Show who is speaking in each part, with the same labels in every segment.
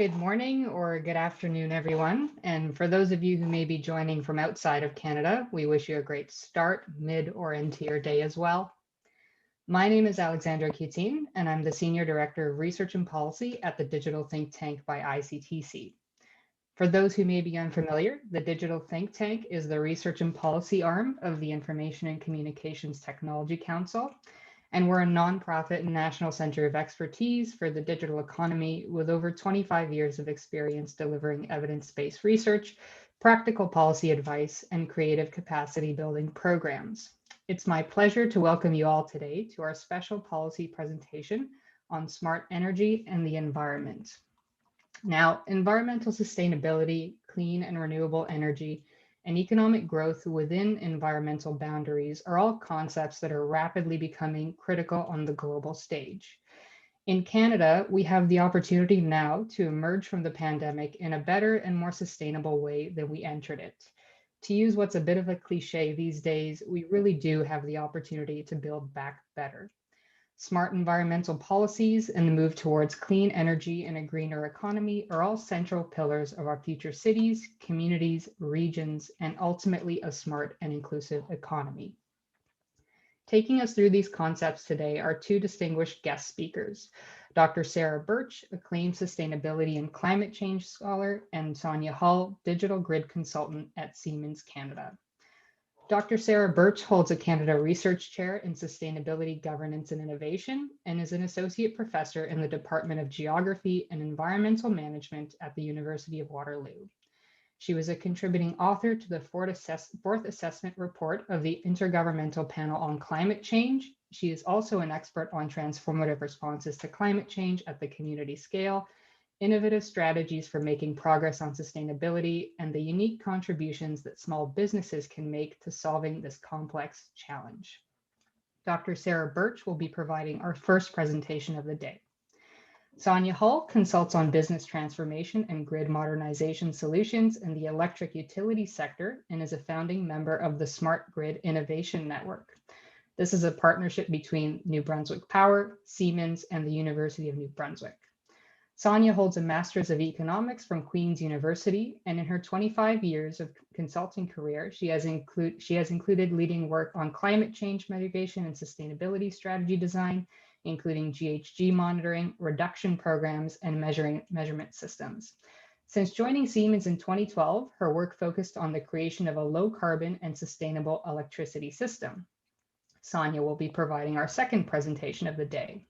Speaker 1: Good morning or good afternoon, everyone. And for those of you who may be joining from outside of Canada, we wish you a great start, mid, or into your day as well. My name is Alexandra Coutin, and I'm the Senior Director of Research and Policy at the Digital Think Tank by ICTC. For those who may be unfamiliar, the Digital Think Tank is the research and policy arm of the Information and Communications Technology Council, and we're a nonprofit national center of expertise for the digital economy with over 25 years of experience delivering evidence-based research, practical policy advice, and creative capacity building programs. It's my pleasure to welcome you all today to our special policy presentation on smart energy and the environment. Now, environmental sustainability, clean and renewable energy, and economic growth within environmental boundaries are all concepts that are rapidly becoming critical on the global stage. In Canada, we have the opportunity now to emerge from the pandemic in a better and more sustainable way than we entered it. To use what's a bit of a cliche these days, we really do have the opportunity to build back better. Smart environmental policies and the move towards clean energy and a greener economy are all central pillars of our future cities, communities, regions, and ultimately a smart and inclusive economy. Taking us through these concepts today are two distinguished guest speakers, Dr. Sarah Birch, acclaimed sustainability and climate change scholar, and Sonia Hull, digital grid consultant at Siemens Canada. Dr. Sarah Birch holds a Canada Research Chair in Sustainability, Governance and Innovation and is an Associate Professor in the Department of Geography and Environmental Management at the University of Waterloo. She was a contributing author to the fourth assessment report of the Intergovernmental Panel on Climate Change. She is also an expert on transformative responses to climate change at the community scale, innovative strategies for making progress on sustainability, and the unique contributions that small businesses can make to solving this complex challenge. Dr. Sarah Birch will be providing our first presentation of the day. Sonia Hull consults on business transformation and grid modernization solutions in the electric utility sector and is a founding member of the Smart Grid Innovation Network. This is a partnership between New Brunswick Power, Siemens, and the University of New Brunswick. Sonia holds a Master's of Economics from Queen's University, and in her 25 years of consulting career, she has included leading work on climate change mitigation and sustainability strategy design, including GHG monitoring, reduction programs, and measurement systems. Since joining Siemens in 2012, her work focused on the creation of a low carbon and sustainable electricity system. Sonia will be providing our second presentation of the day.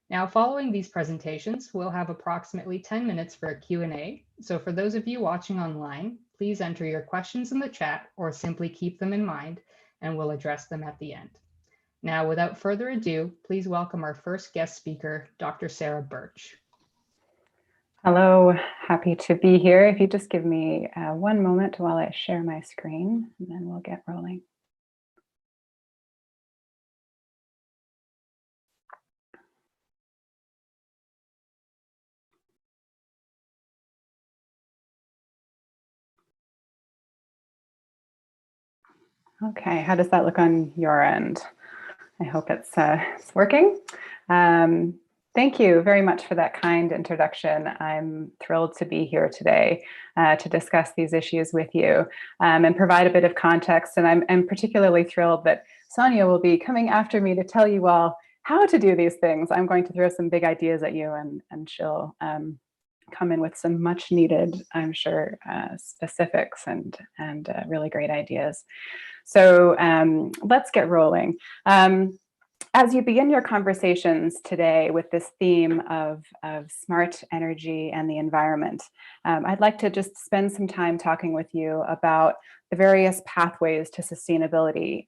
Speaker 1: Now, following these presentations, we'll have approximately 10 minutes for a Q&A. So for those of you watching online, please enter your questions in the chat or simply keep them in mind and we'll address them at the end. Now, without further ado, please welcome our first guest speaker, Dr. Sarah Birch.
Speaker 2: Hello, happy to be here. If you just give me one moment while I share my screen, and then we'll get rolling. Okay, how does that look on your end? I hope it's working. Thank you very much for that kind introduction. I'm thrilled to be here today to discuss these issues with you and provide a bit of context. And I'm particularly thrilled that Sonia will be coming after me to tell you all how to do these things. I'm going to throw some big ideas at you and she'll come in with some much needed, I'm sure, specifics and really great ideas. So let's get rolling. As you begin your conversations today with this theme of smart energy and the environment, I'd like to just spend some time talking with you about the various pathways to sustainability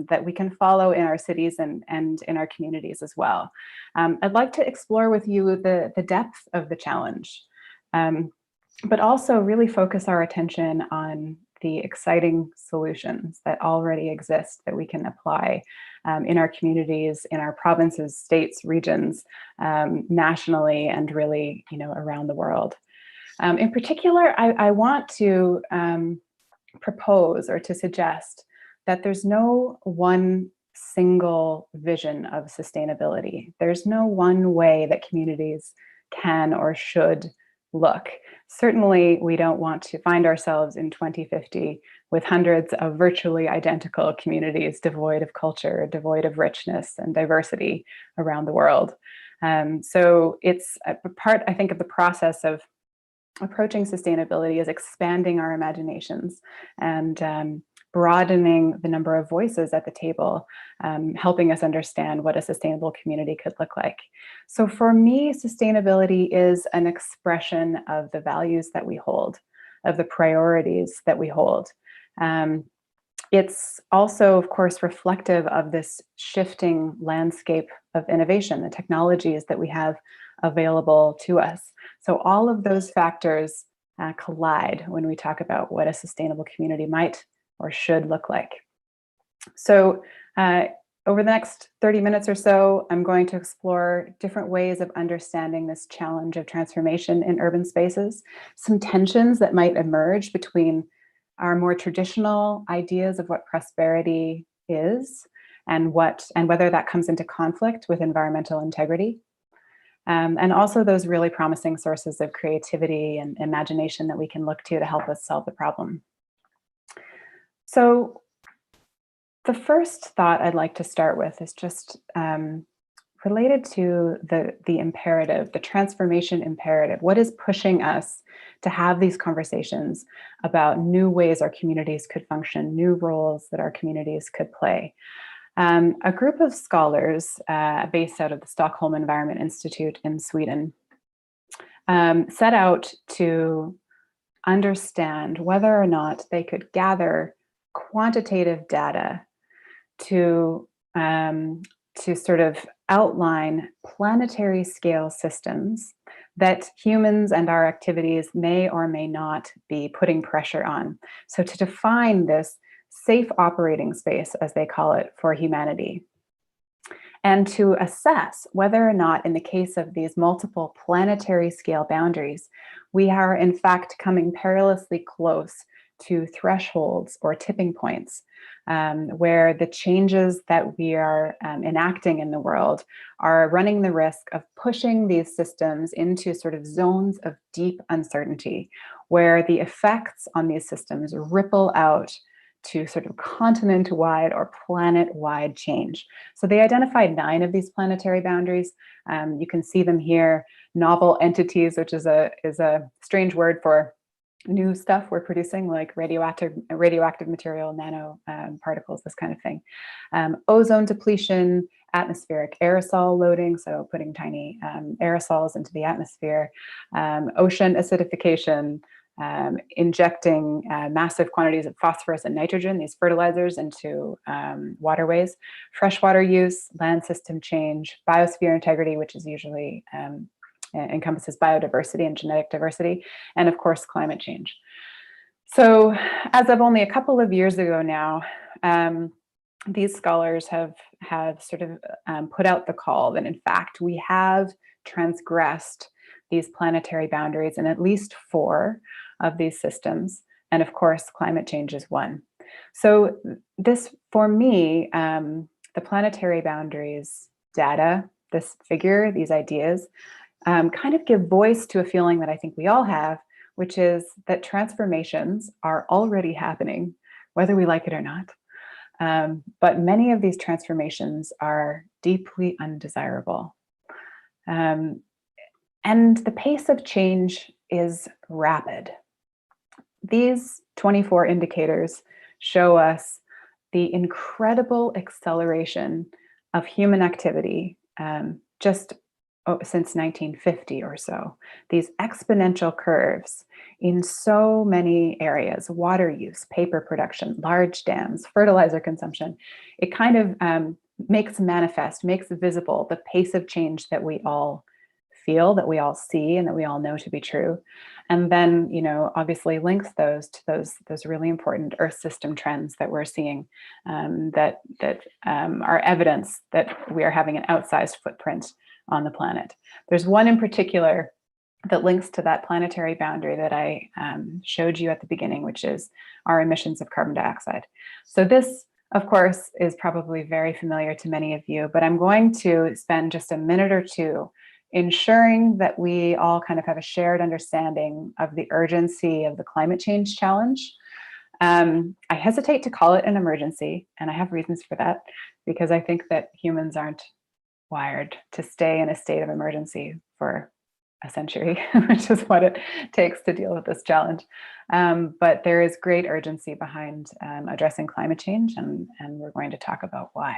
Speaker 2: that we can follow in our cities and in our communities as well. I'd like to explore with you the depth of the challenge, but also really focus our attention on the exciting solutions that already exist that we can apply in our communities, in our provinces, states, regions, nationally, and really, around the world. In particular, I want to propose or to suggest that there's no one single vision of sustainability. There's no one way that communities can or should look. Certainly, we don't want to find ourselves in 2050 with hundreds of virtually identical communities devoid of culture, devoid of richness and diversity around the world. So it's a part, I think, of the process of approaching sustainability is expanding our imaginations and broadening the number of voices at the table, helping us understand what a sustainable community could look like. So for me, sustainability is an expression of the values that we hold, of the priorities that we hold. It's also, of course, reflective of this shifting landscape of innovation, the technologies that we have available to us. So all of those factors collide when we talk about what a sustainable community might or should look like. So over the next 30 minutes or so, I'm going to explore different ways of understanding this challenge of transformation in urban spaces, some tensions that might emerge between our more traditional ideas of what prosperity is and whether that comes into conflict with environmental integrity. And also those really promising sources of creativity and imagination that we can look to help us solve the problem. So the first thought I'd like to start with is just related to the imperative, the transformation imperative. What is pushing us to have these conversations about new ways our communities could function, new roles that our communities could play? A group of scholars based out of the Stockholm Environment Institute in Sweden set out to understand whether or not they could gather quantitative data to sort of outline planetary scale systems that humans and our activities may or may not be putting pressure on. So to define this safe operating space, as they call it, for humanity, and to assess whether or not, in the case of these multiple planetary scale boundaries, we are in fact coming perilously close to thresholds or tipping points where the changes that we are enacting in the world are running the risk of pushing these systems into sort of zones of deep uncertainty, where the effects on these systems ripple out to sort of continent-wide or planet-wide change. So they identified 9 of these planetary boundaries. You can see them here. Novel entities, which is a strange word for new stuff we're producing, like radioactive material, nano particles, this kind of thing. Ozone depletion, atmospheric aerosol loading, so putting tiny aerosols into the atmosphere, ocean acidification, injecting massive quantities of phosphorus and nitrogen, these fertilizers, into waterways, freshwater use, land system change, biosphere integrity, which is usually encompasses biodiversity and genetic diversity, and of course, climate change. So as of only a couple of years ago now, these scholars have sort of put out the call that in fact, we have transgressed these planetary boundaries in at least 4 of these systems. And of course, climate change is one. So this, for me, the planetary boundaries data, this figure, these ideas, kind of give voice to a feeling that I think we all have, which is that transformations are already happening, whether we like it or not. But many of these transformations are deeply undesirable. And the pace of change is rapid. These 24 indicators show us the incredible acceleration of human activity just since 1950 or so. These exponential curves in so many areas: water use, paper production, large dams, fertilizer consumption. It kind of makes manifest, makes visible the pace of change that we all feel, that we all see, and that we all know to be true. And then, you know, obviously links those to those really important Earth system trends that we're seeing, that are evidence that we are having an outsized footprint on the planet. There's one in particular that links to that planetary boundary that I showed you at the beginning, which is our emissions of carbon dioxide. So this, of course, is probably very familiar to many of you, but I'm going to spend just a minute or two ensuring that we all kind of have a shared understanding of the urgency of the climate change challenge. I hesitate to call it an emergency, and I have reasons for that, because I think that humans aren't wired to stay in a state of emergency for a century, which is what it takes to deal with this challenge. But there is great urgency behind addressing climate change, and we're going to talk about why.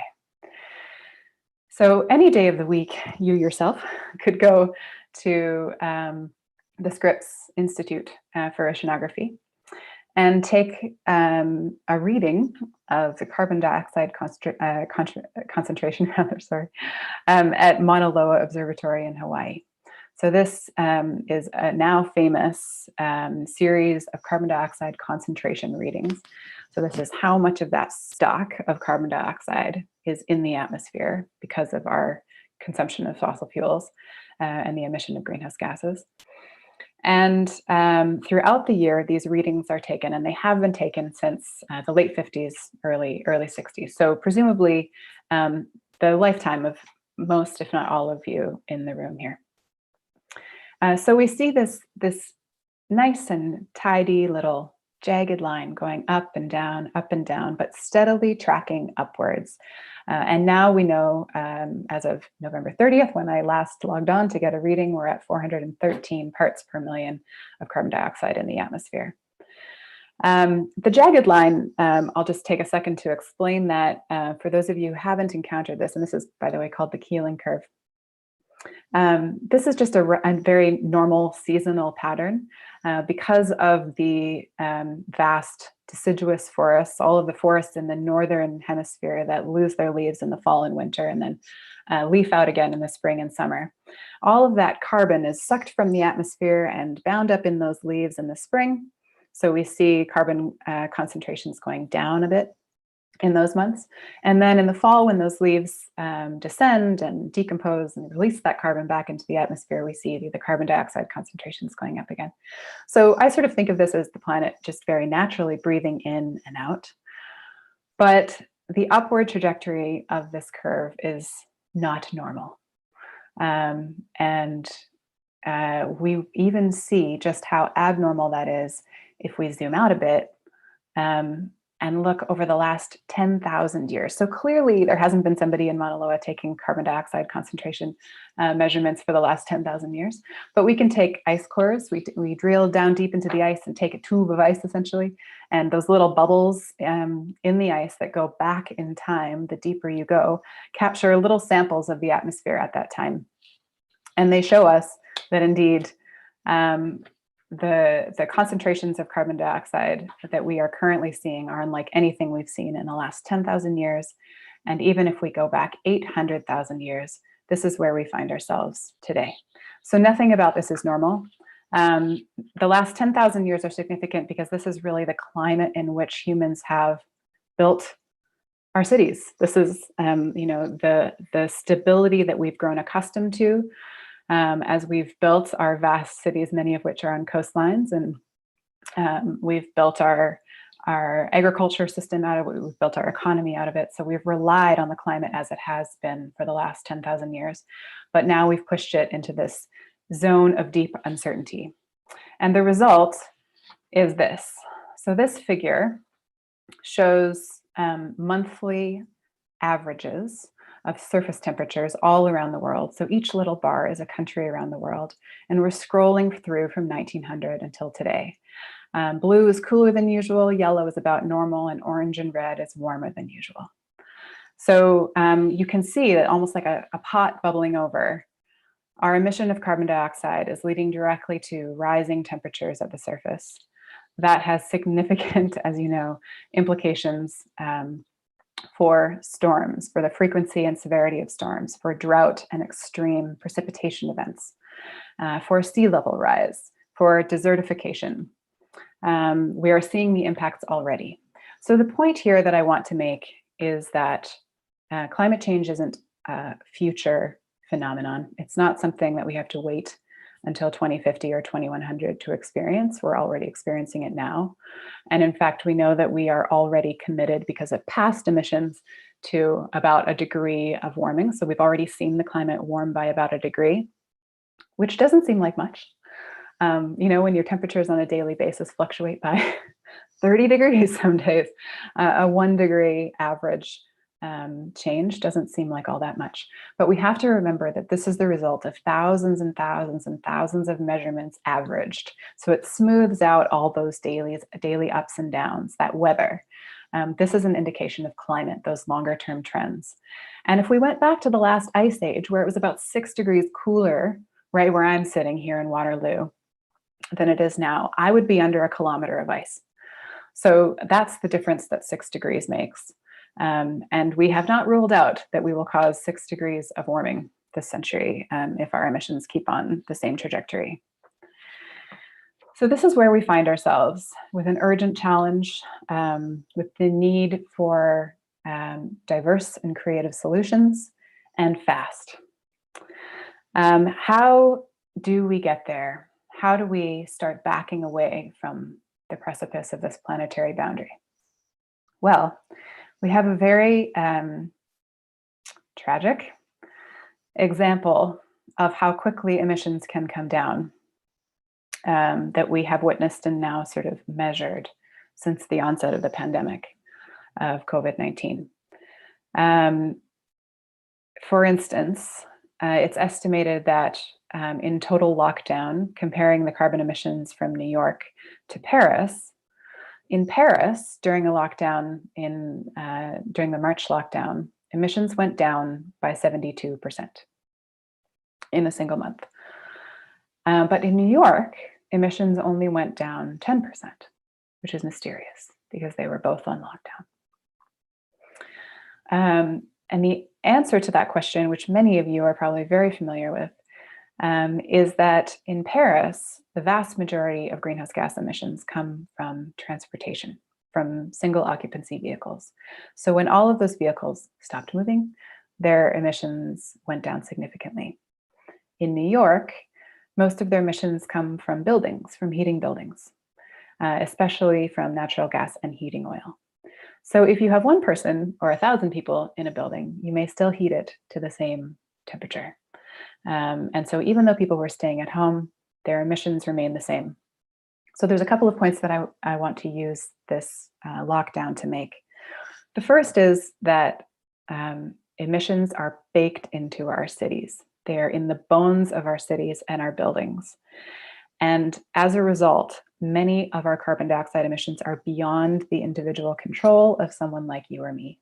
Speaker 2: So any day of the week, you yourself could go to the Scripps Institute for Oceanography and take a reading of the carbon dioxide concentration at Mauna Loa Observatory in Hawaii. So this is a now famous series of carbon dioxide concentration readings. So this is how much of that stock of carbon dioxide is in the atmosphere because of our consumption of fossil fuels and the emission of greenhouse gases. And throughout the year, these readings are taken, and they have been taken since the late 50s, early 60s. So presumably the lifetime of most, if not all of you in the room here. So we see this nice and tidy little jagged line going up and down, but steadily tracking upwards. And now we know, as of November 30th, when I last logged on to get a reading, we're at 413 parts per million of carbon dioxide in the atmosphere. The jagged line, I'll just take a second to explain that for those of you who haven't encountered this, and this is, by the way, called the Keeling curve. This is just a very normal seasonal pattern because of the vast deciduous forests, all of the forests in the northern hemisphere that lose their leaves in the fall and winter and then leaf out again in the spring and summer. All of that carbon is sucked from the atmosphere and bound up in those leaves in the spring. So we see carbon concentrations going down a bit in those months. And then in the fall, when those leaves descend and decompose and release that carbon back into the atmosphere, we see the carbon dioxide concentrations going up again. So I sort of think of this as the planet just very naturally breathing in and out. But the upward trajectory of this curve is not normal. We even see just how abnormal that is if we zoom out a bit and look over the last 10,000 years. So clearly there hasn't been somebody in Mauna Loa taking carbon dioxide concentration measurements for the last 10,000 years, but we can take ice cores. We drill down deep into the ice and take a tube of ice essentially, and those little bubbles in the ice that go back in time, the deeper you go, capture little samples of the atmosphere at that time. And they show us that indeed, the concentrations of carbon dioxide that we are currently seeing are unlike anything we've seen in the last 10,000 years. And even if we go back 800,000 years, this is where we find ourselves today. So nothing about this is normal. The last 10,000 years are significant because this is really the climate in which humans have built our cities. This is, the stability that we've grown accustomed to as we've built our vast cities, many of which are on coastlines, and we've built our agriculture system out of it, we've built our economy out of it. So we've relied on the climate as it has been for the last 10,000 years. But now we've pushed it into this zone of deep uncertainty. And the result is this. So this figure shows monthly averages of surface temperatures all around the world. So each little bar is a country around the world. And we're scrolling through from 1900 until today. Blue is cooler than usual, yellow is about normal, and orange and red is warmer than usual. So you can see that almost like a pot bubbling over, our emission of carbon dioxide is leading directly to rising temperatures at the surface. That has significant, as you know, implications for storms, for the frequency and severity of storms, for drought and extreme precipitation events, for sea level rise, for desertification. We are seeing the impacts already. So the point here that I want to make is that climate change isn't a future phenomenon. It's not something that we have to wait until 2050 or 2100 to experience. We're already experiencing it now. And in fact, we know that we are already committed because of past emissions to about a degree of warming. So we've already seen the climate warm by about a degree. which doesn't seem like much. When your temperatures on a daily basis fluctuate by 30 degrees some days, a 1 degree average change doesn't seem like all that much. But we have to remember that this is the result of thousands and thousands and thousands of measurements averaged. So it smooths out all those daily ups and downs, that weather. This is an indication of climate, those longer term trends. And if we went back to the last ice age, where it was about 6 degrees cooler, right where I'm sitting here in Waterloo, than it is now, I would be under a kilometer of ice. So that's the difference that 6 degrees makes. And we have not ruled out that we will cause 6 degrees of warming this century if our emissions keep on the same trajectory. So this is where we find ourselves, with an urgent challenge, with the need for diverse and creative solutions, and fast. How do we get there? How do we start backing away from the precipice of this planetary boundary? Well, we have a very tragic example of how quickly emissions can come down that we have witnessed and now sort of measured since the onset of the pandemic of COVID-19. For instance, it's estimated that in total lockdown, comparing the carbon emissions from New York to Paris, in Paris, during a lockdown during the March lockdown, emissions went down by 72% in a single month. But in New York, emissions only went down 10%, which is mysterious because they were both on lockdown. And the answer to that question, which many of you are probably very familiar with, is that in Paris, the vast majority of greenhouse gas emissions come from transportation, from single occupancy vehicles. So when all of those vehicles stopped moving, their emissions went down significantly. In New York, most of their emissions come from buildings, from heating buildings, especially from natural gas and heating oil. So if you have one person or 1,000 people in a building, you may still heat it to the same temperature. And so even though people were staying at home, their emissions remain the same. So there's a couple of points that I want to use this lockdown to make. The first is that emissions are baked into our cities. They are in the bones of our cities and our buildings. And as a result, many of our carbon dioxide emissions are beyond the individual control of someone like you or me.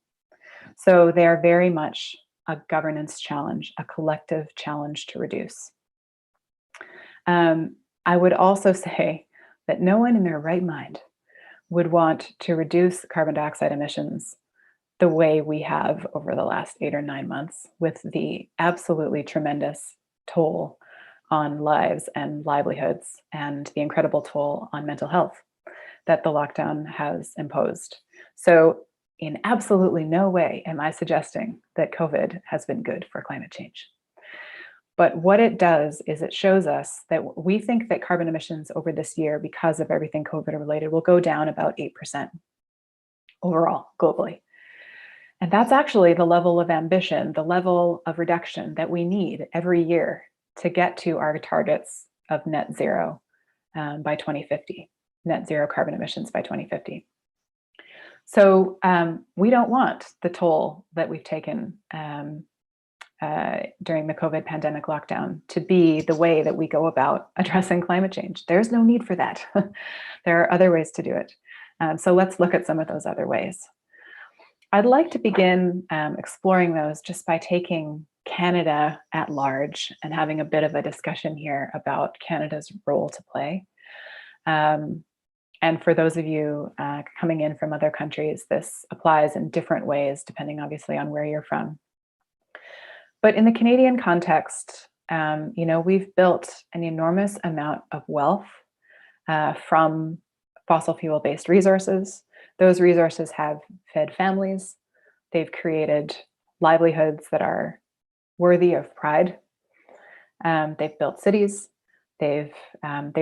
Speaker 2: So they are very much a governance challenge, a collective challenge to reduce. I would also say that no one in their right mind would want to reduce carbon dioxide emissions the way we have over the last 8 or 9 months, with the absolutely tremendous toll on lives and livelihoods and the incredible toll on mental health that the lockdown has imposed. So in absolutely no way am I suggesting that COVID has been good for climate change. But what it does is it shows us that we think that carbon emissions over this year, because of everything COVID related, will go down about 8% overall, globally. And that's actually the level of ambition, the level of reduction that we need every year to get to our targets of net zero by 2050, net zero carbon emissions by 2050. So we don't want the toll that we've taken during the COVID pandemic lockdown to be the way that we go about addressing climate change. There's no need for that. There are other ways to do it. So let's look at some of those other ways. I'd like to begin exploring those just by taking Canada at large and having a bit of a discussion here about Canada's role to play. And for those of you coming in from other countries, this applies in different ways, depending obviously on where you're from. But in the Canadian context, we've built an enormous amount of wealth from fossil fuel-based resources. Those resources have fed families. They've created livelihoods that are worthy of pride. They've built cities. They've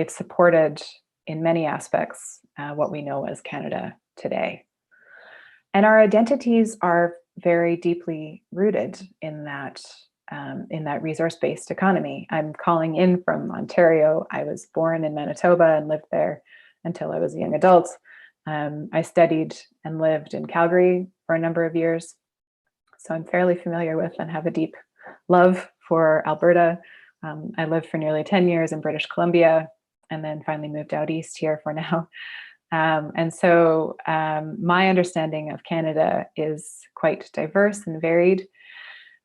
Speaker 2: supported, in many aspects, what we know as Canada today. And our identities are very deeply rooted in that in that resource-based economy. I'm calling in from Ontario. I was born in Manitoba and lived there until I was a young adult. I studied and lived in Calgary for a number of years. So I'm fairly familiar with and have a deep love for Alberta. I lived for nearly 10 years in British Columbia and then finally moved out east here for now. And so my understanding of Canada is quite diverse and varied.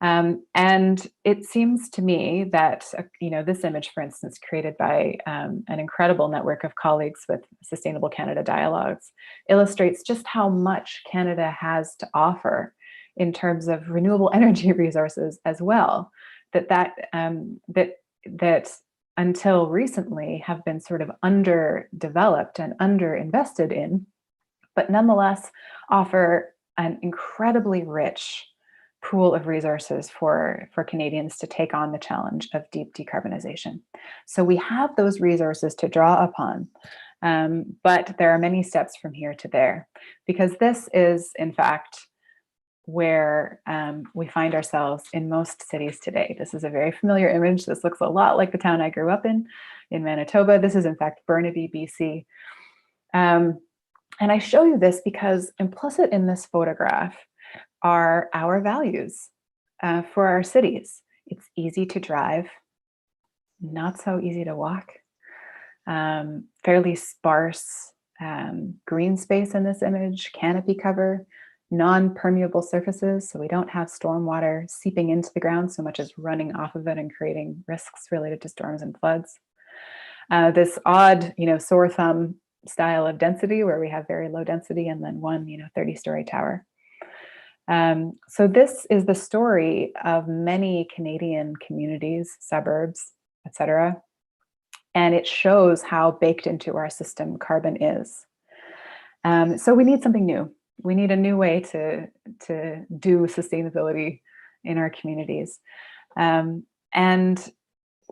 Speaker 2: And it seems to me that, this image, for instance, created by an incredible network of colleagues with Sustainable Canada Dialogues, illustrates just how much Canada has to offer in terms of renewable energy resources as well, that until recently have been sort of underdeveloped and underinvested in, but nonetheless offer an incredibly rich pool of resources for Canadians to take on the challenge of deep decarbonization. So we have those resources to draw upon, but there are many steps from here to there, because this is, in fact, where we find ourselves in most cities today. This is a very familiar image. This looks a lot like the town I grew up in Manitoba. This is, in fact, Burnaby, BC. And I show you this because implicit in this photograph are our values for our cities. It's easy to drive, not so easy to walk, fairly sparse green space in this image, canopy cover, non-permeable surfaces, so we don't have stormwater seeping into the ground so much as running off of it and creating risks related to storms and floods. This odd, sore thumb style of density where we have very low density and then one, 30-story tower. So this is the story of many Canadian communities, suburbs, etc. And it shows how baked into our system carbon is. So we need something new. We need a new way to do sustainability in our communities. And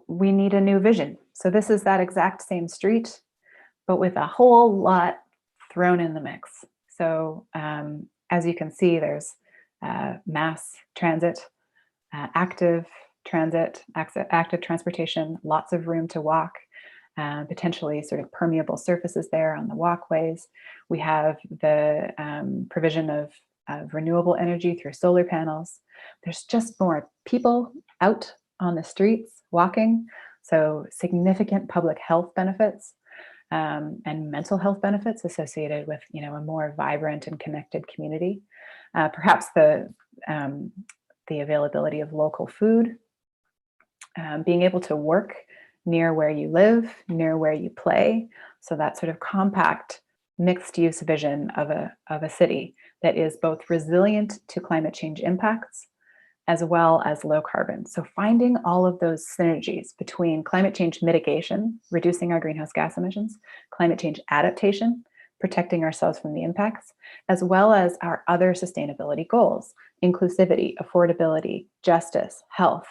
Speaker 2: we need a new vision. So this is that exact same street, but with a whole lot thrown in the mix. So as you can see, there's mass transit, active transportation, lots of room to walk, potentially sort of permeable surfaces there on the walkways. We have the provision of renewable energy through solar panels. There's just more people out on the streets walking, so significant public health benefits and mental health benefits associated with a more vibrant and connected community. Perhaps the availability of local food, being able to work near where you live, near where you play. So that sort of compact mixed use vision of a city that is both resilient to climate change impacts as well as low carbon. So finding all of those synergies between climate change mitigation, reducing our greenhouse gas emissions, climate change adaptation, protecting ourselves from the impacts, as well as our other sustainability goals, inclusivity, affordability, justice, health.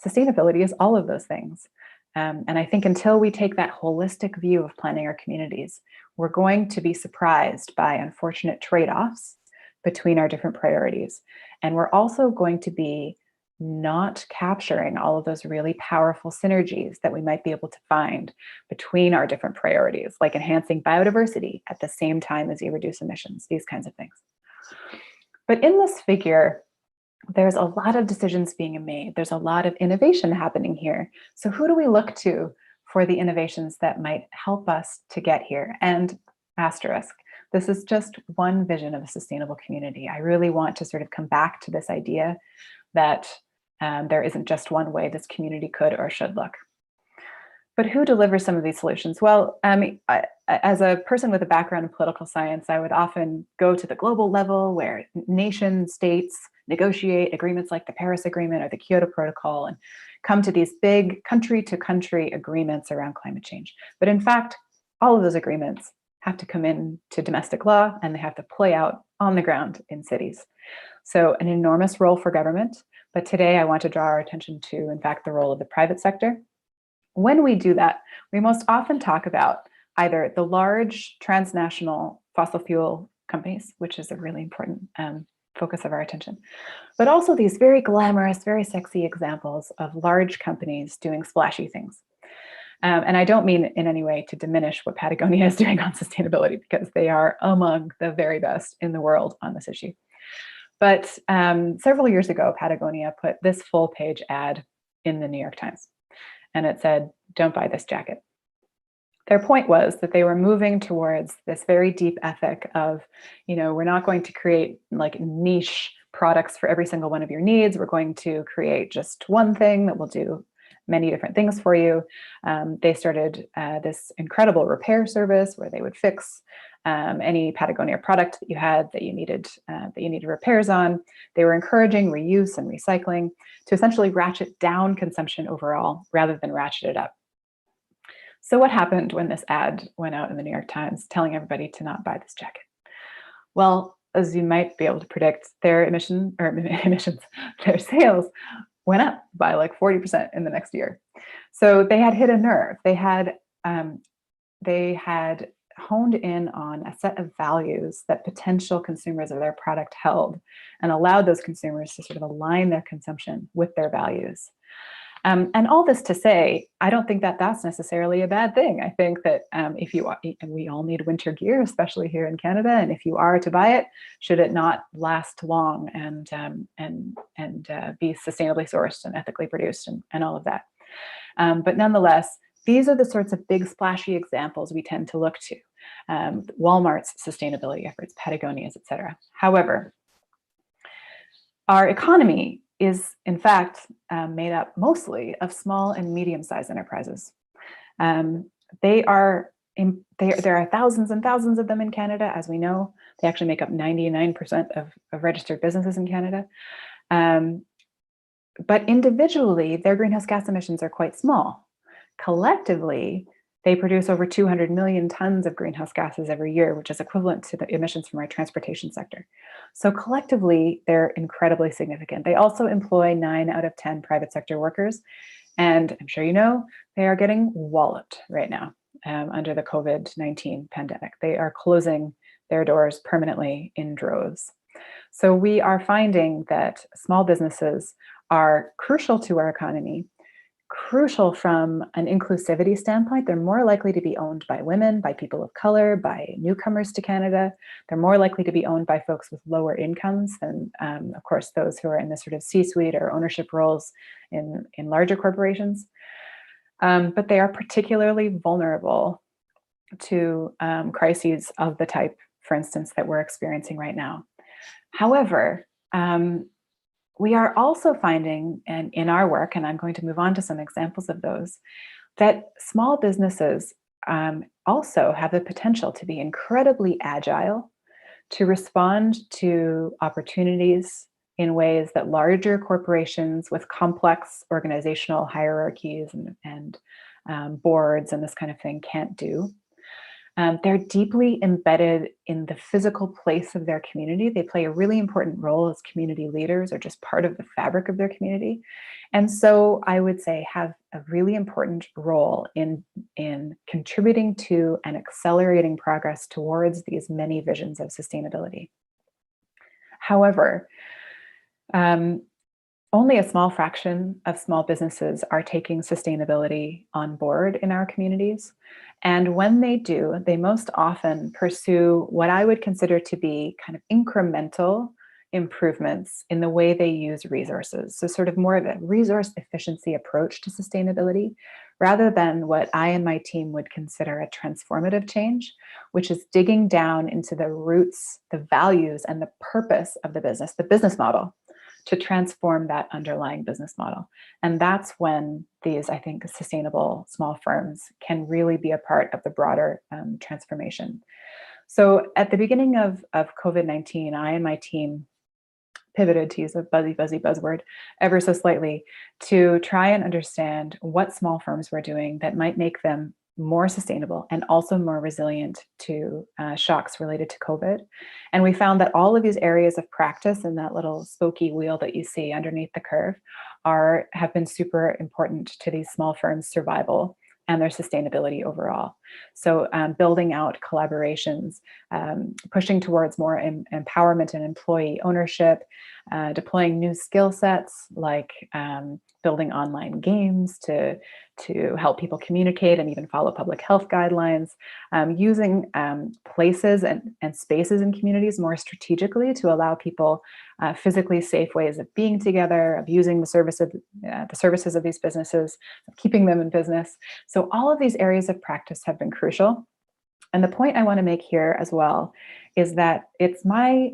Speaker 2: Sustainability is all of those things. And I think until we take that holistic view of planning our communities, we're going to be surprised by unfortunate trade-offs between our different priorities. And we're also going to be not capturing all of those really powerful synergies that we might be able to find between our different priorities, like enhancing biodiversity at the same time as you reduce emissions, these kinds of things. But in this figure, there's a lot of decisions being made. There's a lot of innovation happening here. So who do we look to for the innovations that might help us to get here? And asterisk, this is just one vision of a sustainable community. I really want to sort of come back to this idea that there isn't just one way this community could or should look. But who delivers some of these solutions? Well, as a person with a background in political science, I would often go to the global level where nation states negotiate agreements like the Paris Agreement or the Kyoto Protocol and come to these big country-to-country agreements around climate change. But in fact, all of those agreements have to come into domestic law and they have to play out on the ground in cities. So an enormous role for government. But today I want to draw our attention to, in fact, the role of the private sector. When we do that, we most often talk about either the large transnational fossil fuel companies, which is a really important focus of our attention, but also these very glamorous, very sexy examples of large companies doing splashy things. And I don't mean in any way to diminish what Patagonia is doing on sustainability, because they are among the very best in the world on this issue. But several years ago, Patagonia put this full page ad in the New York Times, and it said, "Don't buy this jacket." Their point was that they were moving towards this very deep ethic of, we're not going to create like niche products for every single one of your needs. We're going to create just one thing that will do many different things for you. They started this incredible repair service where they would fix any Patagonia product that you had that you needed repairs on. They were encouraging reuse and recycling to essentially ratchet down consumption overall rather than ratchet it up. So what happened when this ad went out in the New York Times telling everybody to not buy this jacket? Well, as you might be able to predict, their their sales went up by like 40% in the next year. So they had hit a nerve. They had honed in on a set of values that potential consumers of their product held, and allowed those consumers to sort of align their consumption with their values. And all this to say, I don't think that that's necessarily a bad thing. I think that we all need winter gear, especially here in Canada, and if you are to buy it, should it not last long and be sustainably sourced and ethically produced and all of that. But nonetheless, these are the sorts of big splashy examples we tend to look to. Walmart's sustainability efforts, Patagonia's, et cetera. However, our economy is in fact made up mostly of small and medium-sized enterprises. There are thousands and thousands of them in Canada, as we know. They actually make up 99% of registered businesses in Canada. But individually, their greenhouse gas emissions are quite small. Collectively, they produce over 200 million tons of greenhouse gases every year, which is equivalent to the emissions from our transportation sector. So collectively, they're incredibly significant. They also employ 9 out of 10 private sector workers. And I'm sure you know, they are getting walloped right now under the COVID-19 pandemic. They are closing their doors permanently in droves. So we are finding that small businesses are crucial to our economy, crucial from an inclusivity standpoint. They're more likely to be owned by women, by people of color, by newcomers to Canada. They're more likely to be owned by folks with lower incomes than, of course, those who are in the sort of C-suite or ownership roles in larger corporations. But they are particularly vulnerable to crises of the type, for instance, that we're experiencing right now. However, we are also finding, and in our work, and I'm going to move on to some examples of those, that small businesses also have the potential to be incredibly agile, to respond to opportunities in ways that larger corporations with complex organizational hierarchies and boards and this kind of thing can't do. They're deeply embedded in the physical place of their community. They play a really important role as community leaders, or just part of the fabric of their community. And so I would say have a really important role in contributing to and accelerating progress towards these many visions of sustainability. However, only a small fraction of small businesses are taking sustainability on board in our communities. And when they do, they most often pursue what I would consider to be kind of incremental improvements in the way they use resources. So sort of more of a resource efficiency approach to sustainability, rather than what I and my team would consider a transformative change, which is digging down into the roots, the values, and the purpose of the business model, to transform that underlying business model. And that's when these, I think, sustainable small firms can really be a part of the broader transformation. So at the beginning of COVID-19, I and my team pivoted, to use a buzzy buzzword, ever so slightly, to try and understand what small firms were doing that might make them more sustainable and also more resilient to shocks related to COVID. And we found that all of these areas of practice in that little spokey wheel that you see underneath the curve have been super important to these small firms' survival and their sustainability overall. So building out collaborations, pushing towards more empowerment and employee ownership, deploying new skill sets like building online games to help people communicate and even follow public health guidelines, using places and spaces in communities more strategically to allow people physically safe ways of being together, of using the services of these businesses, of keeping them in business. So all of these areas of practice have been crucial. And the point I want to make here as well is that it's my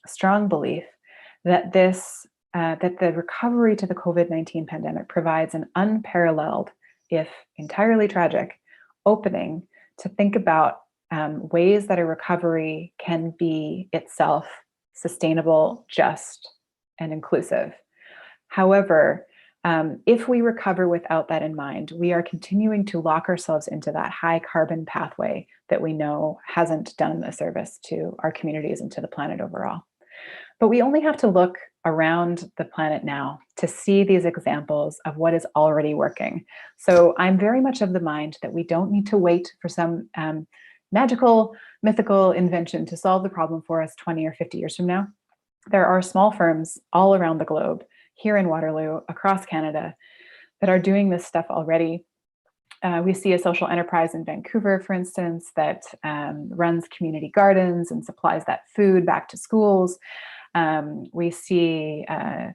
Speaker 2: strong belief that that the recovery to the COVID-19 pandemic provides an unparalleled, if entirely tragic, opening to think about ways that a recovery can be itself sustainable, just, and inclusive. However, if we recover without that in mind, we are continuing to lock ourselves into that high carbon pathway that we know hasn't done a service to our communities and to the planet overall. But we only have to look around the planet now to see these examples of what is already working. So I'm very much of the mind that we don't need to wait for some magical, mythical invention to solve the problem for us 20 or 50 years from now. There are small firms all around the globe, here in Waterloo, across Canada, that are doing this stuff already. We see a social enterprise in Vancouver, for instance, that runs community gardens and supplies that food back to schools. We see an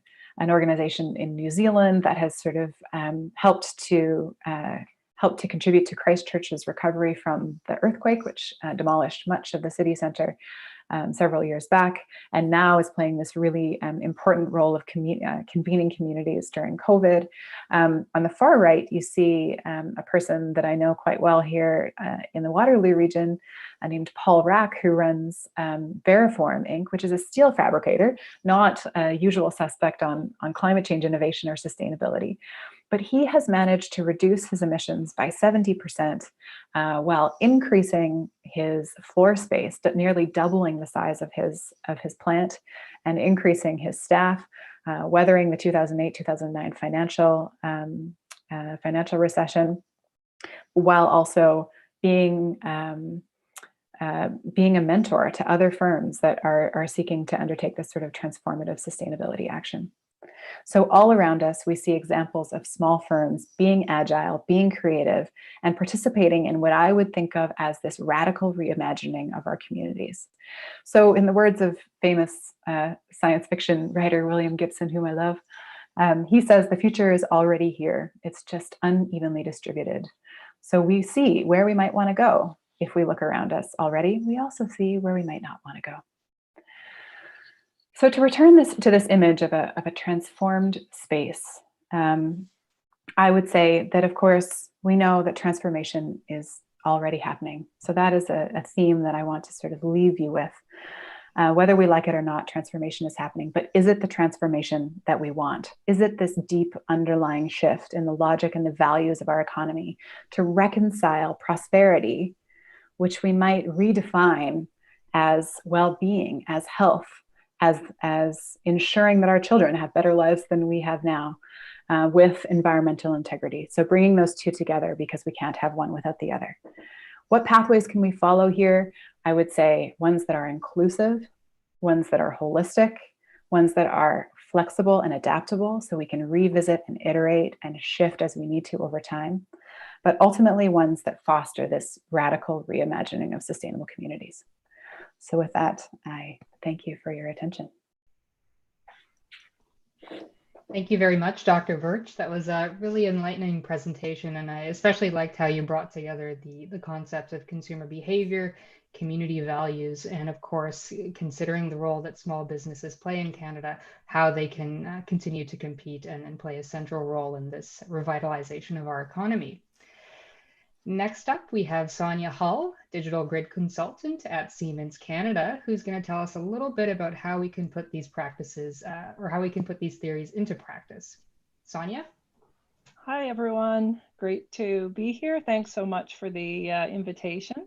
Speaker 2: organization in New Zealand that has sort of helped to contribute to Christchurch's recovery from the earthquake, which demolished much of the city centre several years back, and now is playing this really important role of convening communities during COVID. On the far right, you see a person that I know quite well here in the Waterloo region, named Paul Rack, who runs Veriform Inc., which is a steel fabricator, not a usual suspect on climate change innovation or sustainability. But he has managed to reduce his emissions by 70% while increasing his floor space, nearly doubling the size of his plant, and increasing his staff, weathering the 2008-2009 financial recession, while also being a mentor to other firms that are seeking to undertake this sort of transformative sustainability action. So all around us, we see examples of small firms being agile, being creative, and participating in what I would think of as this radical reimagining of our communities. So in the words of famous science fiction writer William Gibson, whom I love, he says, "The future is already here. It's just unevenly distributed." So we see where we might want to go. If we look around us already, we also see where we might not want to go. So to return to this image of a transformed space, I would say that, of course, we know that transformation is already happening. So that is a theme that I want to sort of leave you with. Whether we like it or not, transformation is happening. But is it the transformation that we want? Is it this deep underlying shift in the logic and the values of our economy to reconcile prosperity, which we might redefine as well-being, as health, as ensuring that our children have better lives than we have now, with environmental integrity? So bringing those two together, because we can't have one without the other. What pathways can we follow here? I would say ones that are inclusive, ones that are holistic, ones that are flexible and adaptable, so we can revisit and iterate and shift as we need to over time, but ultimately ones that foster this radical reimagining of sustainable communities. So with that, I thank you for your attention.
Speaker 1: Thank you very much, Dr. Birch. That was a really enlightening presentation, and I especially liked how you brought together the concepts of consumer behavior, community values, and of course, considering the role that small businesses play in Canada, how they can continue to compete and play a central role in this revitalization of our economy. Next up, we have Sonia Hull, Digital Grid Consultant at Siemens Canada, who's going to tell us a little bit about how we can put these practices or how we can put these theories into practice. Sonia?
Speaker 3: Hi, everyone. Great to be here. Thanks so much for the invitation.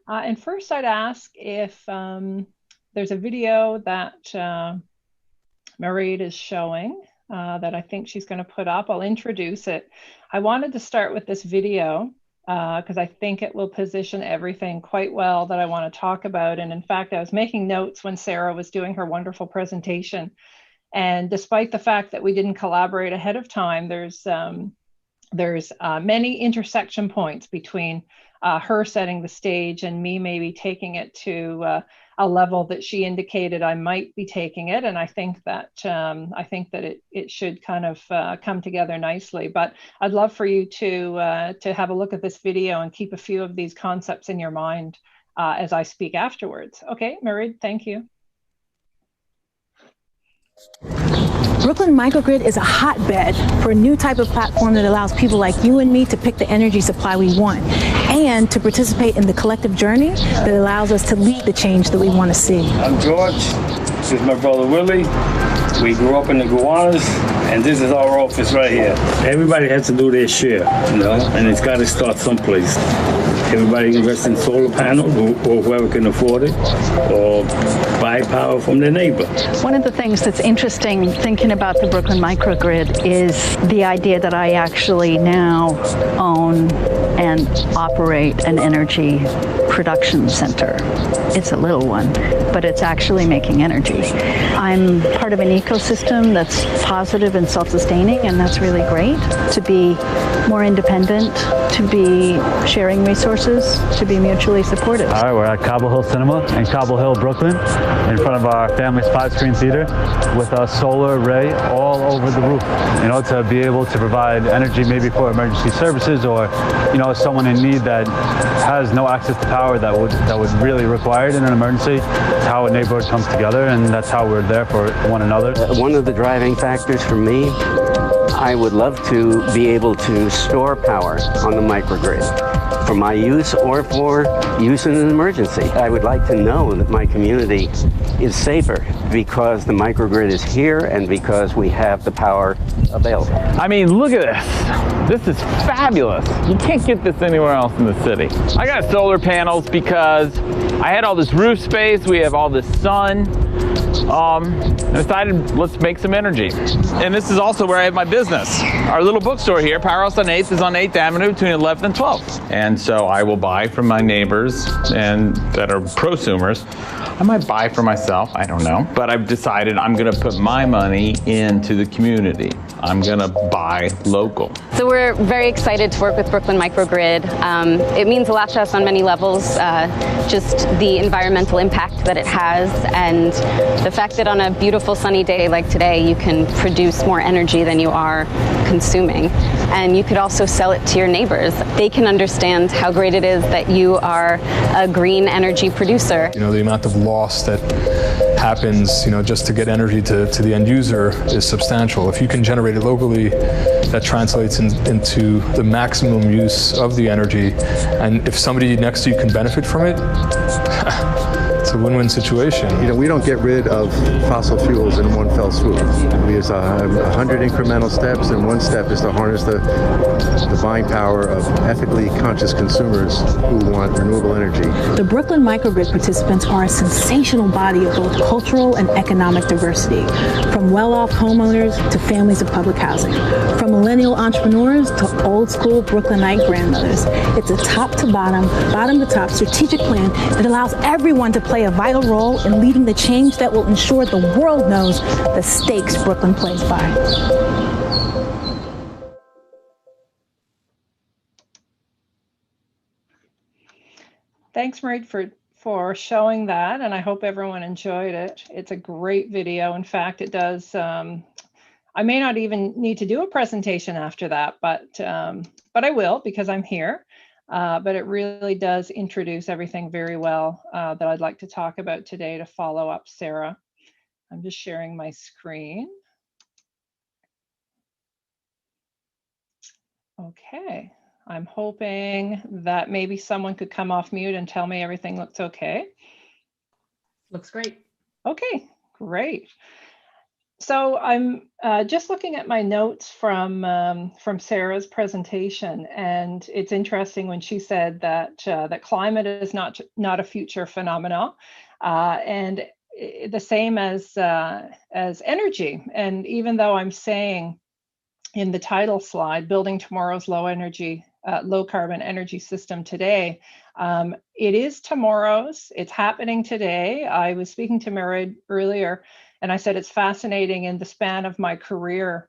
Speaker 3: And first, I'd ask if there's a video that Mairead is showing. that I think she's going to put up. I'll introduce it. I wanted to start with this video because I think it will position everything quite well that I want to talk about. And in fact, I was making notes when Sarah was doing her wonderful presentation. And despite the fact that we didn't collaborate ahead of time, there's many intersection points between her setting the stage and me maybe taking it to a level that she indicated I might be taking it. And I think that it should kind of come together nicely. But I'd love for you to have a look at this video and keep a few of these concepts in your mind as I speak afterwards. Okay, Mairead, thank you.
Speaker 4: Brooklyn Microgrid is a hotbed for a new type of platform that allows people like you and me to pick the energy supply we want and to participate in the collective journey that allows us to lead the change that we want to see.
Speaker 5: I'm George. This is my brother Willie. We grew up in the Gowanus, and this is our office right here. Everybody has to do their share, you know, and it's got to start someplace. Everybody invest in solar panels, or whoever can afford it, or buy power from their neighbor.
Speaker 6: One of the things that's interesting thinking about the Brooklyn Microgrid is the idea that I actually now own and operate an energy production center. It's a little one, but it's actually making energy. I'm part of an ecosystem that's positive and self-sustaining, and that's really great. To be more independent, to be sharing resources, to be mutually supportive.
Speaker 7: All right, we're at Cobble Hill Cinema in Cobble Hill, Brooklyn, in front of our family's 5-screen theater with a solar array all over the roof, you know, to be able to provide energy maybe for emergency services, or, you know, someone in need that has no access to power that would really require it in an emergency. It's how a neighborhood comes together, and that's how we're there for one another.
Speaker 8: One of the driving factors for me, I would love to be able to store power on the microgrid for my use or for use in an emergency. I would like to know that my community is safer because the microgrid is here and because we have the power available.
Speaker 9: I mean, look at this. This is fabulous. You can't get this anywhere else in the city. I got solar panels because I had all this roof space. We have all this sun. I decided, let's make some energy. And this is also where I have my business. Our little bookstore here, Powerhouse on 8th, is on 8th Avenue between 11th and 12th. And so I will buy from my neighbors and that are prosumers. I might buy for myself, I don't know. But I've decided I'm gonna put my money into the community. I'm gonna buy local.
Speaker 10: So we're very excited to work with Brooklyn Microgrid. It means a lot to us on many levels, just the environmental impact that it has, and the fact that on a beautiful sunny day like today, you can produce more energy than you are consuming. And you could also sell it to your neighbors. They can understand how great it is that you are a green energy producer.
Speaker 11: You know, the amount of loss that happens, you know, just to get energy to the end user is substantial. If you can generate it locally, that translates into the maximum use of the energy. And if somebody next to you can benefit from it, it's a win-win situation.
Speaker 12: You know, we don't get rid of fossil fuels in one fell swoop. We use 100 incremental steps, and one step is to harness the buying power of ethically conscious consumers who want renewable energy.
Speaker 4: The Brooklyn Microgrid participants are a sensational body of both cultural and economic diversity, from well-off homeowners to families of public housing, from millennial entrepreneurs to old-school Brooklynite grandmothers. It's a top-to-bottom, bottom-to-top strategic plan that allows everyone to play a vital role in leading the change that will ensure the world knows the stakes Brooklyn plays by.
Speaker 3: Thanks, Mairead, for showing that, and I hope everyone enjoyed it. It's a great video. In fact, it does. I may not even need to do a presentation after that, but I will because I'm here. But it really does introduce everything very well that I'd like to talk about today to follow up Sarah. I'm just sharing my screen. Okay. I'm hoping that maybe someone could come off mute and tell me everything looks okay.
Speaker 1: Looks great.
Speaker 3: Okay, great. So I'm just looking at my notes from Sarah's presentation, and it's interesting when she said that that climate is not a future phenomenon, and the same as energy. And even though I'm saying in the title slide, building tomorrow's low carbon energy system today, it is tomorrow's, it's happening today. I was speaking to Mary earlier, and I said it's fascinating. In the span of my career,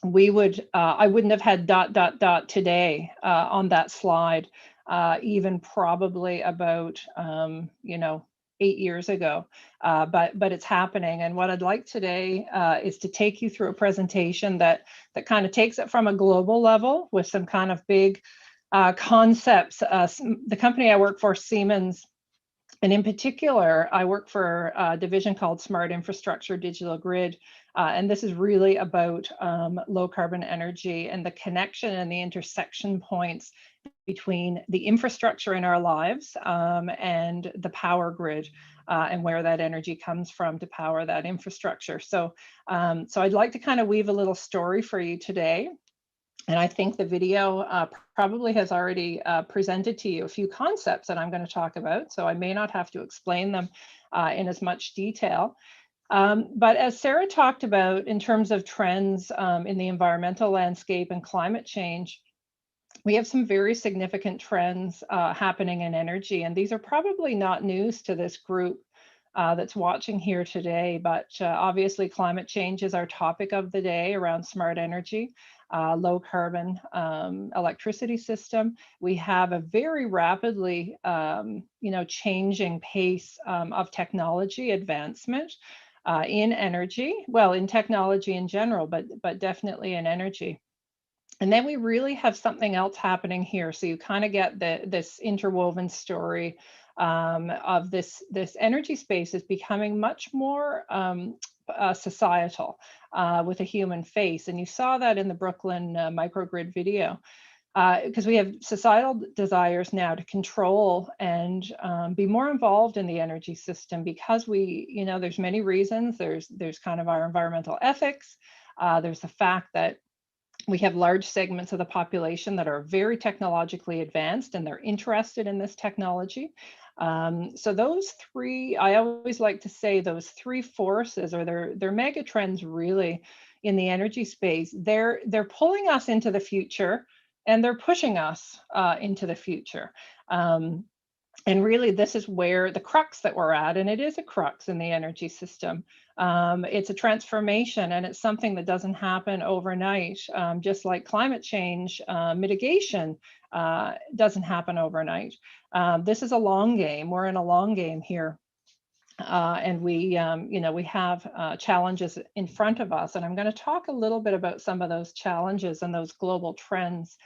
Speaker 3: I wouldn't have had ... today on that slide, even probably about 8 years ago, but it's happening. And what I'd like today is to take you through a presentation that kind of takes it from a global level with some kind of big concepts. The company I work for, Siemens, and in particular, I work for a division called Smart Infrastructure Digital Grid. And this is really about low carbon energy and the connection and the intersection points between the infrastructure in our lives and the power grid and where that energy comes from to power that infrastructure. So I'd like to kind of weave a little story for you today. And I think the video probably has already presented to you a few concepts that I'm going to talk about, so I may not have to explain them in as much detail. But as Sarah talked about in terms of trends in the environmental landscape and climate change, we have some very significant trends happening in energy, and these are probably not news to this group that's watching here today, but obviously climate change is our topic of the day around smart energy. Low carbon electricity system. We have a very rapidly, changing pace of technology advancement in energy. Well, in technology in general, but definitely in energy. And then we really have something else happening here. So you kind of get this interwoven story of this energy space is becoming much more societal with a human face. And you saw that in the Brooklyn microgrid video, because we have societal desires now to control and be more involved in the energy system, because there's many reasons. There's kind of our environmental ethics. There's the fact that we have large segments of the population that are very technologically advanced and they're interested in this technology. So those three, I always like to say those three forces, or they're mega trends really in the energy space. They're pulling us into the future and they're pushing us into the future. And really, this is where the crux that we're at, and it is a crux in the energy system. It's a transformation, and it's something that doesn't happen overnight. Just like climate change mitigation doesn't happen overnight. This is a long game. We're in a long game here. And we have challenges in front of us. And I'm going to talk a little bit about some of those challenges and those global trends.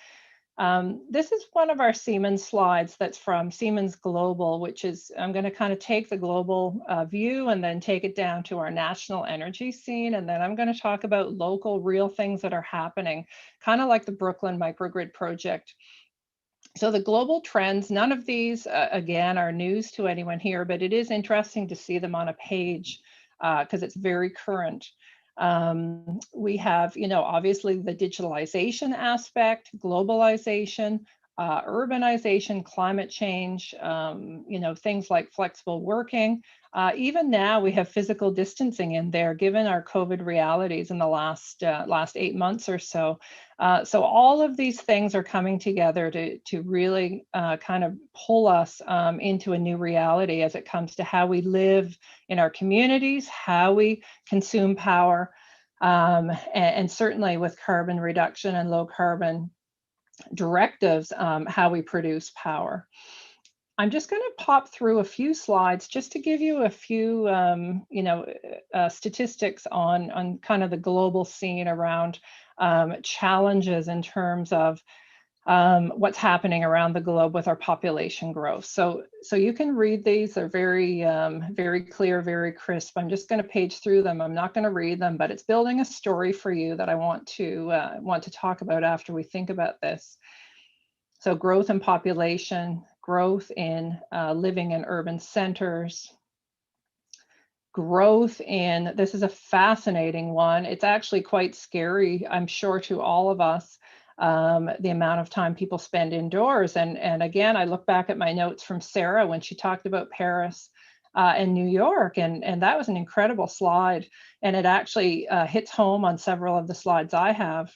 Speaker 3: This is one of our Siemens slides that's from Siemens Global, which is, I'm going to kind of take the global view and then take it down to our national energy scene. And then I'm going to talk about local, real things that are happening, kind of like the Brooklyn microgrid project. So the global trends, none of these, again, are news to anyone here, but it is interesting to see them on a page because it's very current. We have, obviously the digitalization aspect, globalization, urbanization, climate change, things like flexible working. Even now we have physical distancing in there, given our COVID realities in the last 8 months or so. So all of these things are coming together to really kind of pull us into a new reality as it comes to how we live in our communities, how we consume power, and certainly with carbon reduction and low carbon directives, how we produce power. I'm just going to pop through a few slides just to give you a few, statistics on kind of the global scene around challenges in terms of what's happening around the globe with our population growth. So you can read these. They're very, very clear, very crisp. I'm just going to page through them. I'm not going to read them, but it's building a story for you that I want to talk about after we think about this. So growth in population, growth in living in urban centers, growth in, this is a fascinating one. It's actually quite scary, I'm sure, to all of us, the amount of time people spend indoors. And again, I look back at my notes from Sarah when she talked about Paris in New York. And that was an incredible slide. And it actually hits home on several of the slides I have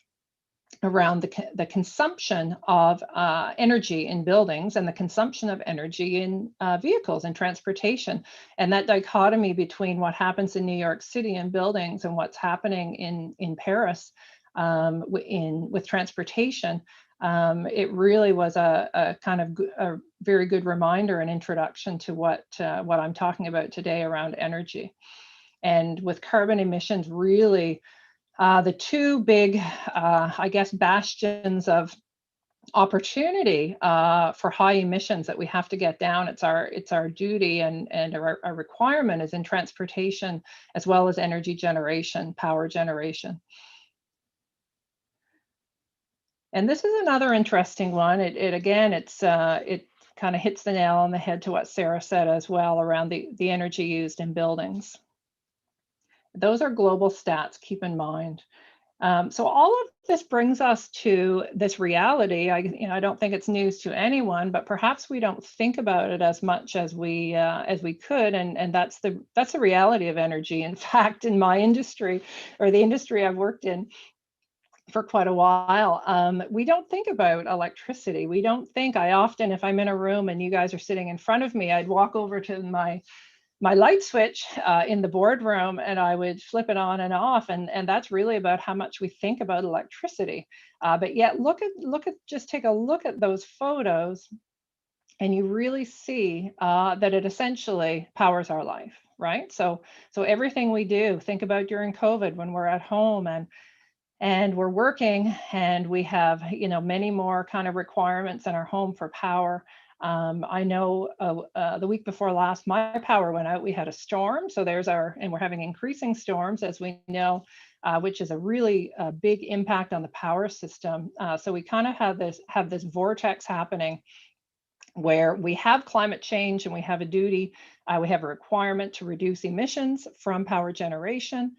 Speaker 3: around the consumption of energy in buildings and the consumption of energy in vehicles and transportation, and that dichotomy between what happens in New York City in buildings and what's happening in Paris with transportation. It really was a kind of a very good reminder and introduction to what I'm talking about today around energy. And with carbon emissions, really the two big, I guess, bastions of opportunity for high emissions that we have to get down. It's our duty and our requirement is in transportation, as well as energy generation, power generation. And this is another interesting one. It kind of hits the nail on the head to what Sarah said as well around the energy used in buildings. Those are global stats, keep in mind. So all of this brings us to this reality. I don't think it's news to anyone, but perhaps we don't think about it as much as we could, and that's the reality of energy. In fact, in my industry, or the industry I've worked in for quite a while, we don't think about electricity. We don't think. I often, if I'm in a room and you guys are sitting in front of me, I'd walk over to my light switch in the boardroom and I would flip it on and off, and that's really about how much we think about electricity. But yet just take a look at those photos and you really see that it essentially powers our life, right? So everything we do, think about during COVID when we're at home and we're working and we have many more kind of requirements in our home for power. I know the week before last, my power went out. We had a storm. So and we're having increasing storms, as we know, which is a really big impact on the power system. So we kind of have this vortex happening where we have climate change and we have a duty, we have a requirement to reduce emissions from power generation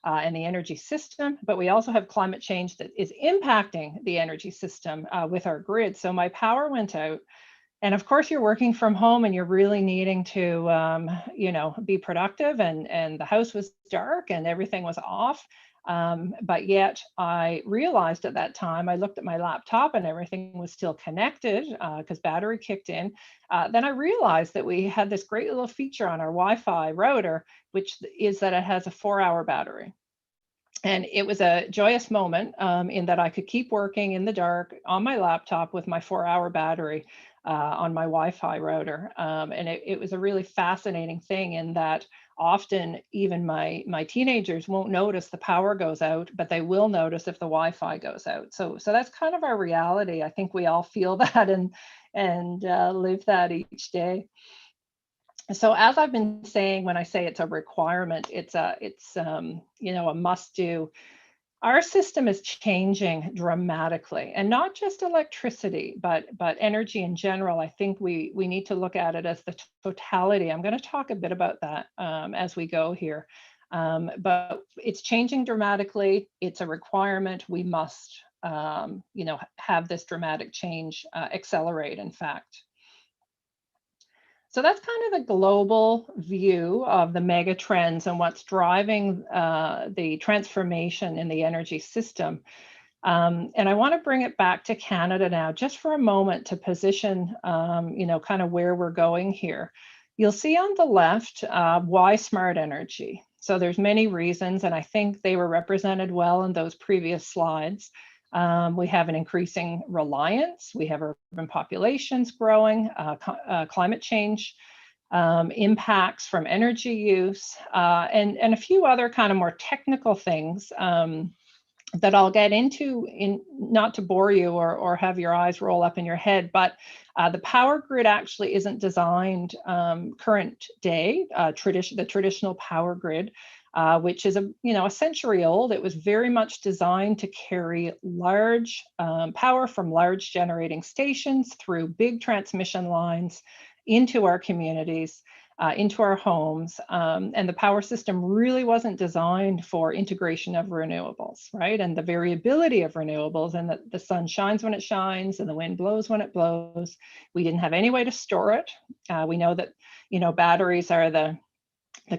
Speaker 3: and the energy system, but we also have climate change that is impacting the energy system with our grid. So my power went out. And of course, you're working from home and you're really needing to, be productive. And the house was dark and everything was off. But yet I realized at that time, I looked at my laptop and everything was still connected because battery kicked in. Then I realized that we had this great little feature on our Wi-Fi router, which is that it has a 4-hour battery. And it was a joyous moment in that I could keep working in the dark on my laptop with my 4-hour battery on my Wi-Fi router. And it was a really fascinating thing in that often even my teenagers won't notice the power goes out, but they will notice if the Wi-Fi goes out. So that's kind of our reality. I think we all feel that and live that each day. So as I've been saying, when I say it's a requirement, it's a must do. Our system is changing dramatically, and not just electricity, but energy in general. I think we need to look at it as the totality. I'm going to talk a bit about that as we go here. But it's changing dramatically. It's a requirement. We must, have this dramatic change accelerate, in fact. So that's kind of the global view of the mega trends and what's driving the transformation in the energy system. And I want to bring it back to Canada now, just for a moment to position, kind of where we're going here. You'll see on the left, why smart energy? So there's many reasons, and I think they were represented well in those previous slides. We have an increasing reliance. We have urban populations growing, climate change impacts from energy use, and a few other kind of more technical things that I'll get into, not to bore you or have your eyes roll up in your head, but the power grid actually isn't designed current day, the traditional power grid, which is a century old. It was very much designed to carry large power from large generating stations through big transmission lines into our communities. into our homes. And the power system really wasn't designed for integration of renewables, right? And the variability of renewables, and that the sun shines when it shines and the wind blows when it blows. We didn't have any way to store it. We know that, batteries are the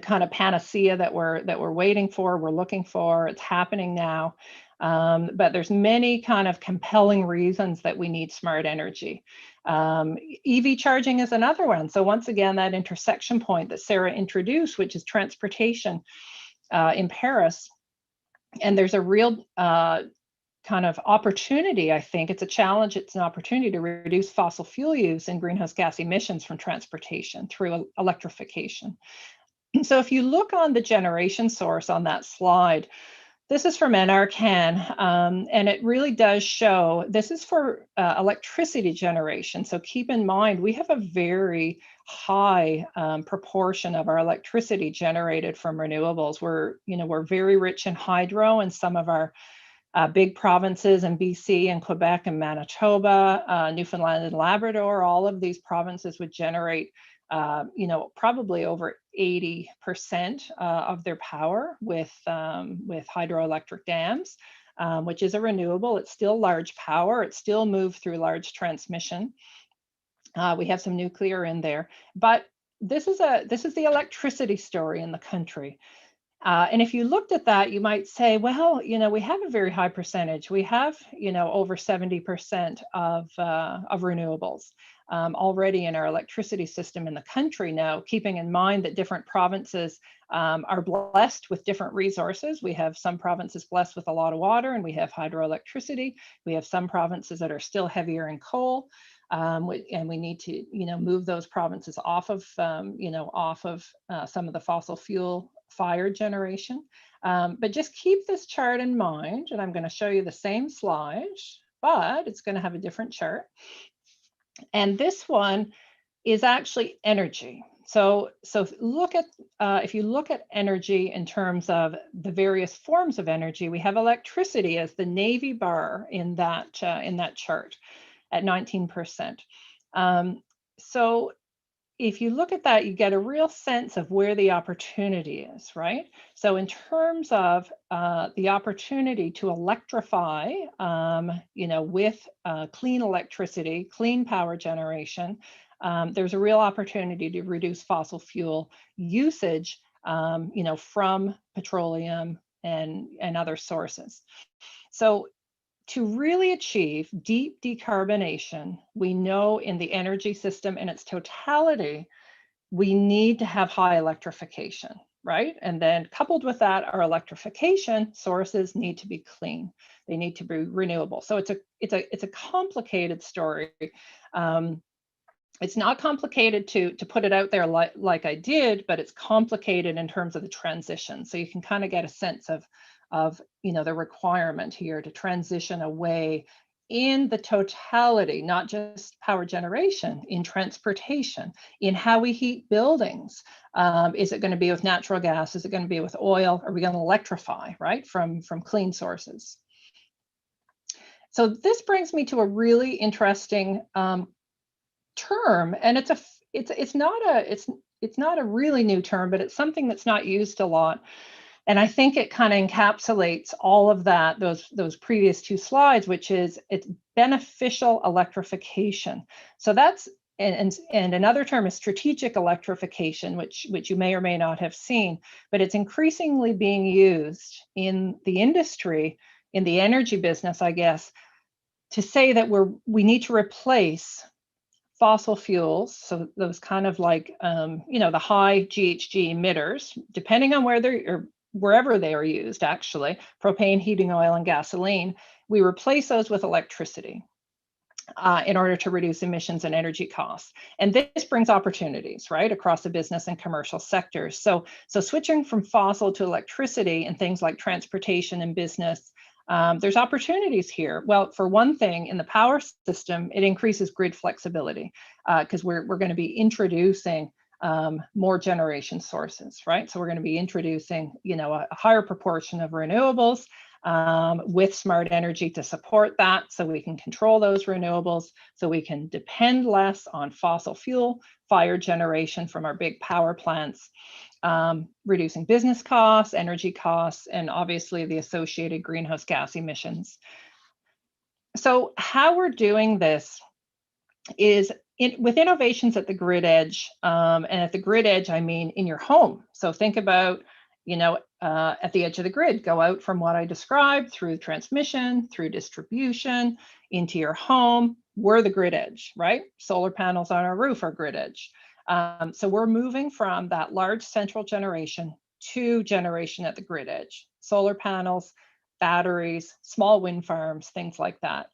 Speaker 3: kind of panacea that we're waiting for, we're looking for. It's happening now. But there's many kind of compelling reasons that we need smart energy. EV charging is another one. So once again, that intersection point that Sarah introduced, which is transportation in Paris. And there's a real kind of opportunity, I think. It's a challenge, it's an opportunity to reduce fossil fuel use and greenhouse gas emissions from transportation through electrification. So if you look on the generation source on that slide, this is from NRCan, and it really does show, this is for electricity generation. So keep in mind, we have a very high proportion of our electricity generated from renewables. We're very rich in hydro in some of our big provinces in BC and Quebec and Manitoba, Newfoundland and Labrador. All of these provinces would generate probably over 80% of their power with hydroelectric dams, which is a renewable. It's still large power. It's still moved through large transmission. We have some nuclear in there, but this is the electricity story in the country. And if you looked at that, you might say, well, we have a very high percentage. We have, over 70% of renewables already in our electricity system in the country now, keeping in mind that different provinces are blessed with different resources. We have some provinces blessed with a lot of water, and we have hydroelectricity. We have some provinces that are still heavier in coal. And we need to, move those provinces off of, some of the fossil fuel fired generation. But just keep this chart in mind, and I'm going to show you the same slide, but it's going to have a different chart. And this one is actually energy. So look at, if you look at energy in terms of the various forms of energy, we have electricity as the navy bar in that chart at 19%. So if you look at that, you get a real sense of where the opportunity is, right? So in terms of the opportunity to electrify, with clean electricity, clean power generation, there's a real opportunity to reduce fossil fuel usage, from petroleum and other sources. So to really achieve deep decarbonation, we know in the energy system in its totality, we need to have high electrification, right? And then coupled with that, our electrification sources need to be clean. They need to be renewable. So it's a complicated story. It's not complicated to put it out there like I did, but it's complicated in terms of the transition. So you can kind of get a sense of the requirement here to transition away in the totality, not just power generation, in transportation, in how we heat buildings. Is it going to be with natural gas? Is it going to be with oil? Are we going to electrify, right, from clean sources? So this brings me to a really interesting term, and it's not a really new term, but it's something that's not used a lot. And I think it kind of encapsulates all of that, those previous two slides, which is it's beneficial electrification. So that's, and another term is strategic electrification, which you may or may not have seen, but it's increasingly being used in the industry, in the energy business, I guess, to say that we need to replace fossil fuels, so those kind of like, the high GHG emitters, depending on wherever they are used, actually, propane, heating oil, and gasoline, we replace those with electricity in order to reduce emissions and energy costs. And this brings opportunities, right, across the business and commercial sectors. So switching from fossil to electricity and things like transportation and business, there's opportunities here. Well, for one thing, in the power system, it increases grid flexibility because we're going to be introducing more generation sources, right? So we're going to be introducing, a higher proportion of renewables with smart energy to support that, so we can control those renewables, so we can depend less on fossil fuel fired generation from our big power plants, reducing business costs, energy costs, and obviously the associated greenhouse gas emissions. So how we're doing this is with innovations at the grid edge, and at the grid edge, I mean in your home. So think about, at the edge of the grid, go out from what I described through transmission, through distribution, into your home. We're the grid edge, right? Solar panels on our roof are grid edge. So we're moving from that large central generation to generation at the grid edge. Solar panels, batteries, small wind farms, things like that.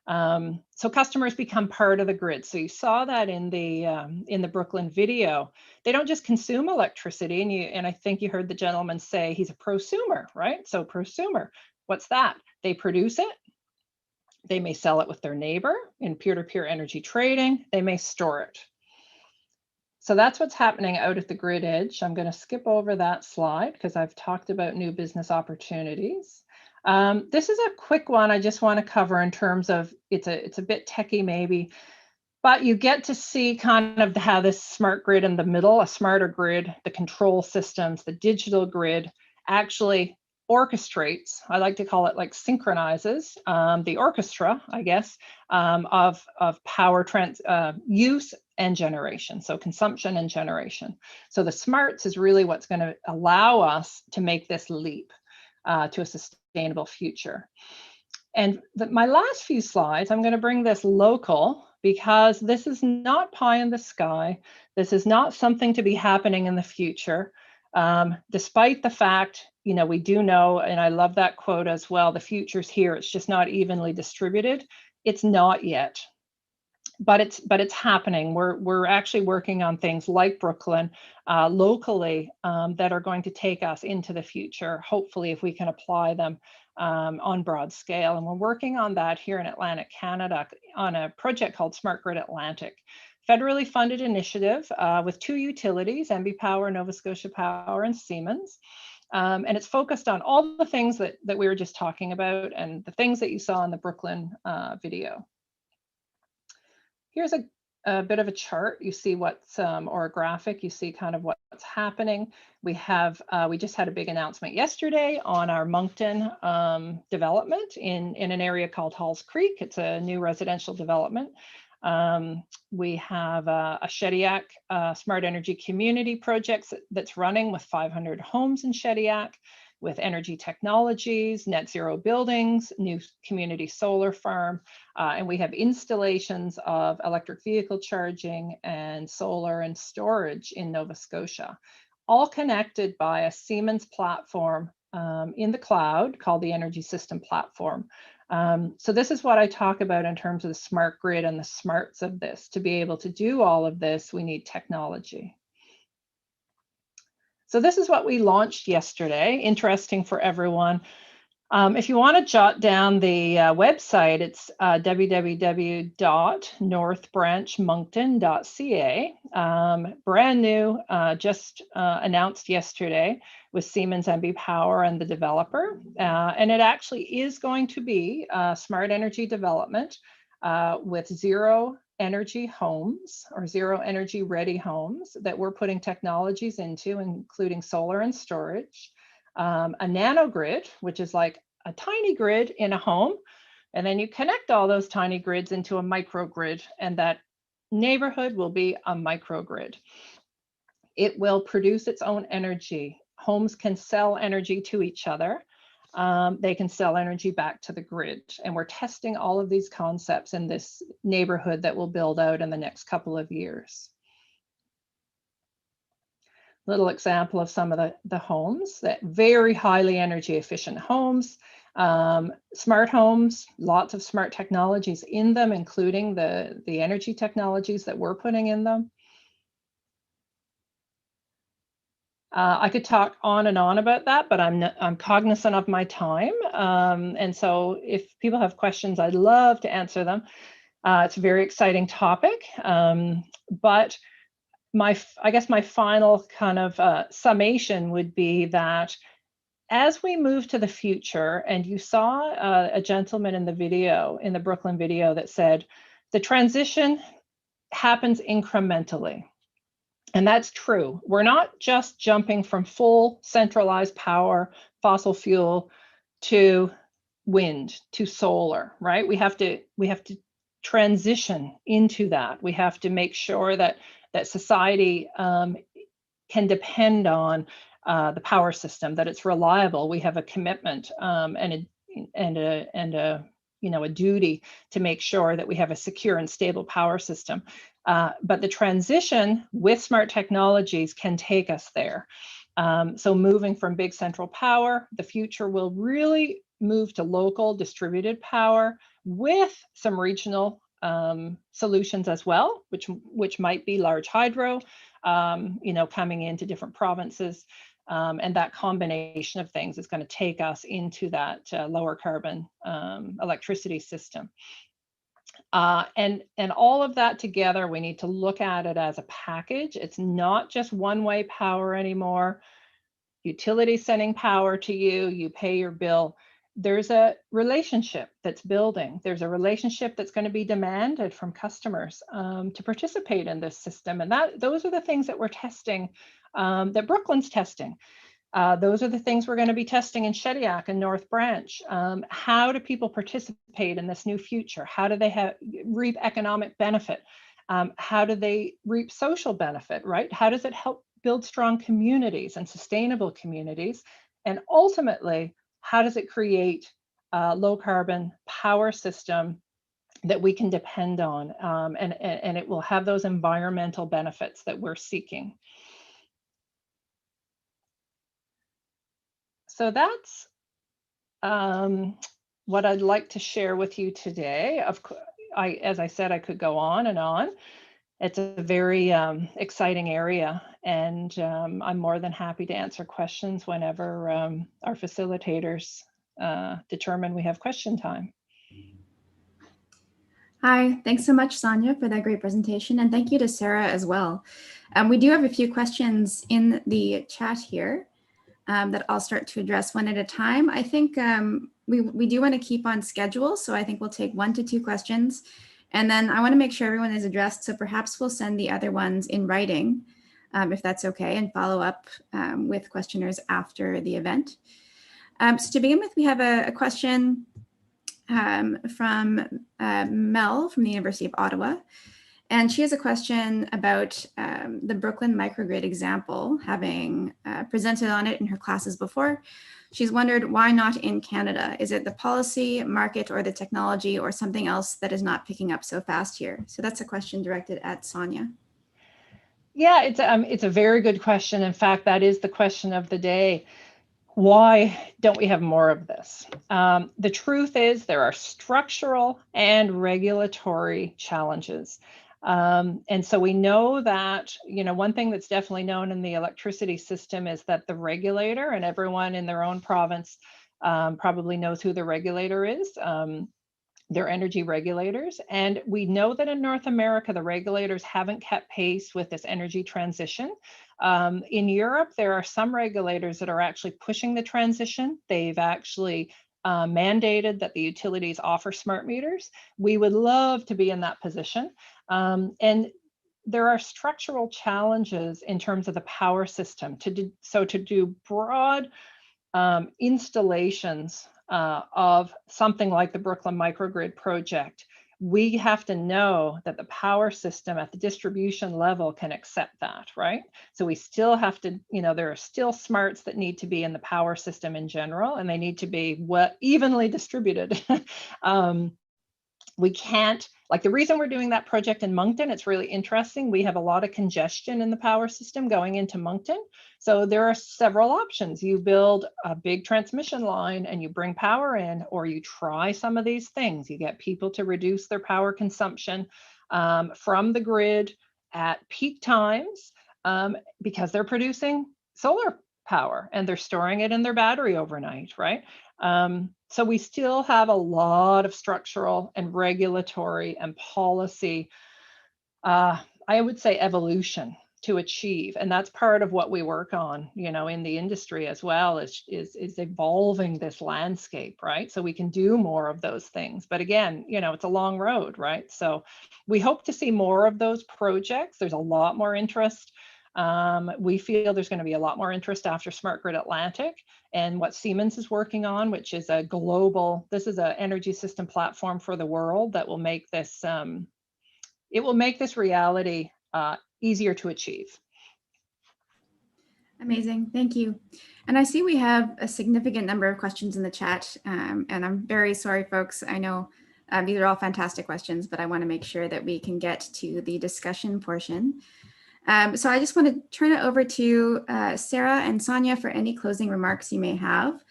Speaker 3: So customers become part of the grid. So you saw that in the Brooklyn video. They don't just consume electricity, and I think you heard the gentleman say he's a prosumer, right? So prosumer, what's that? They produce it. They may sell it with their neighbor in peer-to-peer energy trading. They may store it. So that's what's happening out at the grid edge. I'm going to skip over that slide because I've talked about new business opportunities. This is a quick one I just want to cover in terms of, it's a bit techy maybe, but you get to see kind of how this smart grid in the middle, a smarter grid, the control systems, the digital grid actually orchestrates, I like to call it like synchronizes, the orchestra, I guess, of power use and generation, so consumption and generation. So the smarts is really what's going to allow us to make this leap to a sustainable future. And my last few slides, I'm going to bring this local because this is not pie in the sky. This is not something to be happening in the future. Despite the fact, we do know, and I love that quote as well, the future's here, it's just not evenly distributed. It's not yet, but it's happening. We're actually working on things like Brooklyn locally that are going to take us into the future, hopefully, if we can apply them on broad scale. And we're working on that here in Atlantic Canada on a project called Smart Grid Atlantic, federally funded initiative with 2 utilities, NB Power, Nova Scotia Power, and Siemens. And it's focused on all the things that we were just talking about and the things that you saw in the Brooklyn video. Here's a bit of a chart. You see what's, or a graphic, you see kind of what's happening. We just had a big announcement yesterday on our Moncton development in an area called Halls Creek. It's a new residential development. We have a Shediac Smart Energy Community project that's running with 500 homes in Shediac, with energy technologies, net zero buildings, new community solar farm, and we have installations of electric vehicle charging and solar and storage in Nova Scotia, all connected by a Siemens platform in the cloud called the Energy System Platform. So this is what I talk about in terms of the smart grid and the smarts of this. To be able to do all of this, we need technology. So this is what we launched yesterday, interesting for everyone. If you want to jot down the website, it's www.northbranchmoncton.ca. Brand new, just announced yesterday with Siemens NB Power and the developer. And it actually is going to be smart energy development with zero energy homes or zero energy ready homes that we're putting technologies into, including solar and storage, a nano grid, which is like a tiny grid in a home, and then you connect all those tiny grids into a microgrid, and that neighborhood will be a microgrid. It will produce its own energy. Homes can sell energy to each other. They can sell energy back to the grid. And we're testing all of these concepts in this neighborhood that will build out in the next couple of years. Little example of some of the homes, that very highly energy efficient homes, smart homes, lots of smart technologies in them, including the energy technologies that we're putting in them. I could talk on and on about that, but I'm cognizant of my time. And so if people have questions, I'd love to answer them. It's a very exciting topic, but I guess my final kind of summation would be that as we move to the future, and you saw a gentleman in the video, in the Brooklyn video, that said the transition happens incrementally. And that's true. We're not just jumping from full centralized power, fossil fuel, to wind, to solar, right? We have to transition into that. We have to make sure that society can depend on the power system, that it's reliable. We have a commitment and a duty to make sure that we have a secure and stable power system. But the transition with smart technologies can take us there. So moving from big central power, the future will really move to local distributed power with some regional solutions as well, which might be large hydro, coming into different provinces. And that combination of things is going to take us into that lower carbon electricity system. And all of that together, we need to look at it as a package. It's not just one-way power anymore. Utility sending power to you, you pay your bill. There's a relationship that's building. There's a relationship that's going to be demanded from customers to participate in this system. And those are the things that we're testing, that Brooklyn's testing. Those are the things we're going to be testing in Shediac and North Branch. How do people participate in this new future? How do they reap economic benefit? How do they reap social benefit, right? How does it help build strong communities and sustainable communities? And ultimately, how does it create a low carbon power system that we can depend on? And it will have those environmental benefits that we're seeking. So that's what I'd like to share with you today. As I said, I could go on and on. It's a very exciting area, and I'm more than happy to answer questions whenever our facilitators determine we have question time.
Speaker 13: Hi, thanks so much, Sonia, for that great presentation, and thank you to Sarah as well. We do have a few questions in the chat here that I'll start to address one at a time. I think we do want to keep on schedule, so I think we'll take 1 to 2 questions. And then I want to make sure everyone is addressed, so perhaps we'll send the other ones in writing, if that's okay, and follow up with questioners after the event. So to begin with, we have a question from Mel from the University of Ottawa. And she has a question about the Brooklyn microgrid example, having presented on it in her classes before. She's wondered, why not in Canada? Is it the policy, market, or the technology, or something else that is not picking up so fast here? So that's a question directed at Sonia.
Speaker 3: Yeah, it's a very good question. In fact, that is the question of the day. Why don't we have more of this? The truth is there are structural and regulatory challenges. And so we know that, one thing that's definitely known in the electricity system is that the regulator, and everyone in their own province probably knows who the regulator is. They're energy regulators. And we know that in North America, the regulators haven't kept pace with this energy transition. In Europe, there are some regulators that are actually pushing the transition. They've actually mandated that the utilities offer smart meters. We would love to be in that position. And there are structural challenges in terms of the power system to do broad installations of something like the Brooklyn microgrid project. We have to know that the power system at the distribution level can accept that, right? So we still have to, there are still smarts that need to be in the power system in general, and they need to be evenly distributed. We can't, like the reason we're doing that project in Moncton, it's really interesting. We have a lot of congestion in the power system going into Moncton. So there are several options. You build a big transmission line and you bring power in, or you try some of these things. You get people to reduce their power consumption from the grid at peak times because they're producing solar power and they're storing it in their battery overnight, right? So we still have a lot of structural and regulatory and policy, I would say, evolution to achieve. And that's part of what we work on, you know, in the industry as well, is evolving this landscape, right? So we can do more of those things. But again, you know, it's a long road, right? So we hope to see more of those projects. There's a lot more interest. We feel there's going to be a lot more interest after Smart Grid Atlantic and what Siemens is working on, which is a global, this is an energy system platform for the world that will make this, it will make this reality easier to achieve.
Speaker 13: Amazing, thank you. And I see we have a significant number of questions in the chat, and I'm very sorry, folks. I know these are all fantastic questions, but I want to make sure that we can get to the discussion portion. So I just want to turn it over to Sarah and Sonia for any closing remarks you may have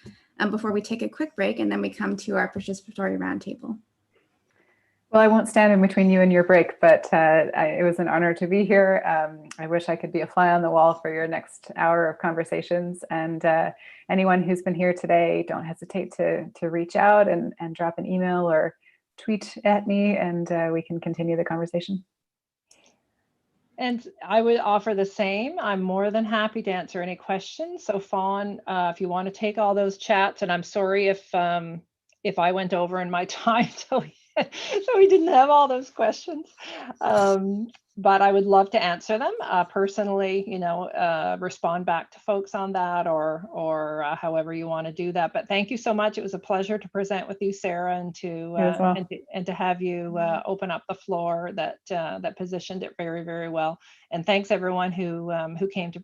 Speaker 13: before we take a quick break, and then we come to our participatory roundtable.
Speaker 2: Well, I won't stand in between you and your break, but it was an honor to be here. I wish I could be a fly on the wall for your next hour of conversations. And anyone who's been here today, don't hesitate to reach out and drop an email or tweet at me, and we can continue the conversation.
Speaker 3: And I would offer the same. I'm more than happy to answer any questions. So Fawn, if you want to take all those chats, and I'm sorry if I went over in my time, so we didn't have all those questions. But I would love to answer them personally, you know, respond back to folks on that, or however you want to do that. But thank you so much. It was a pleasure to present with you, Sarah, and to have you open up the floor that positioned it very, very well. And thanks everyone who came to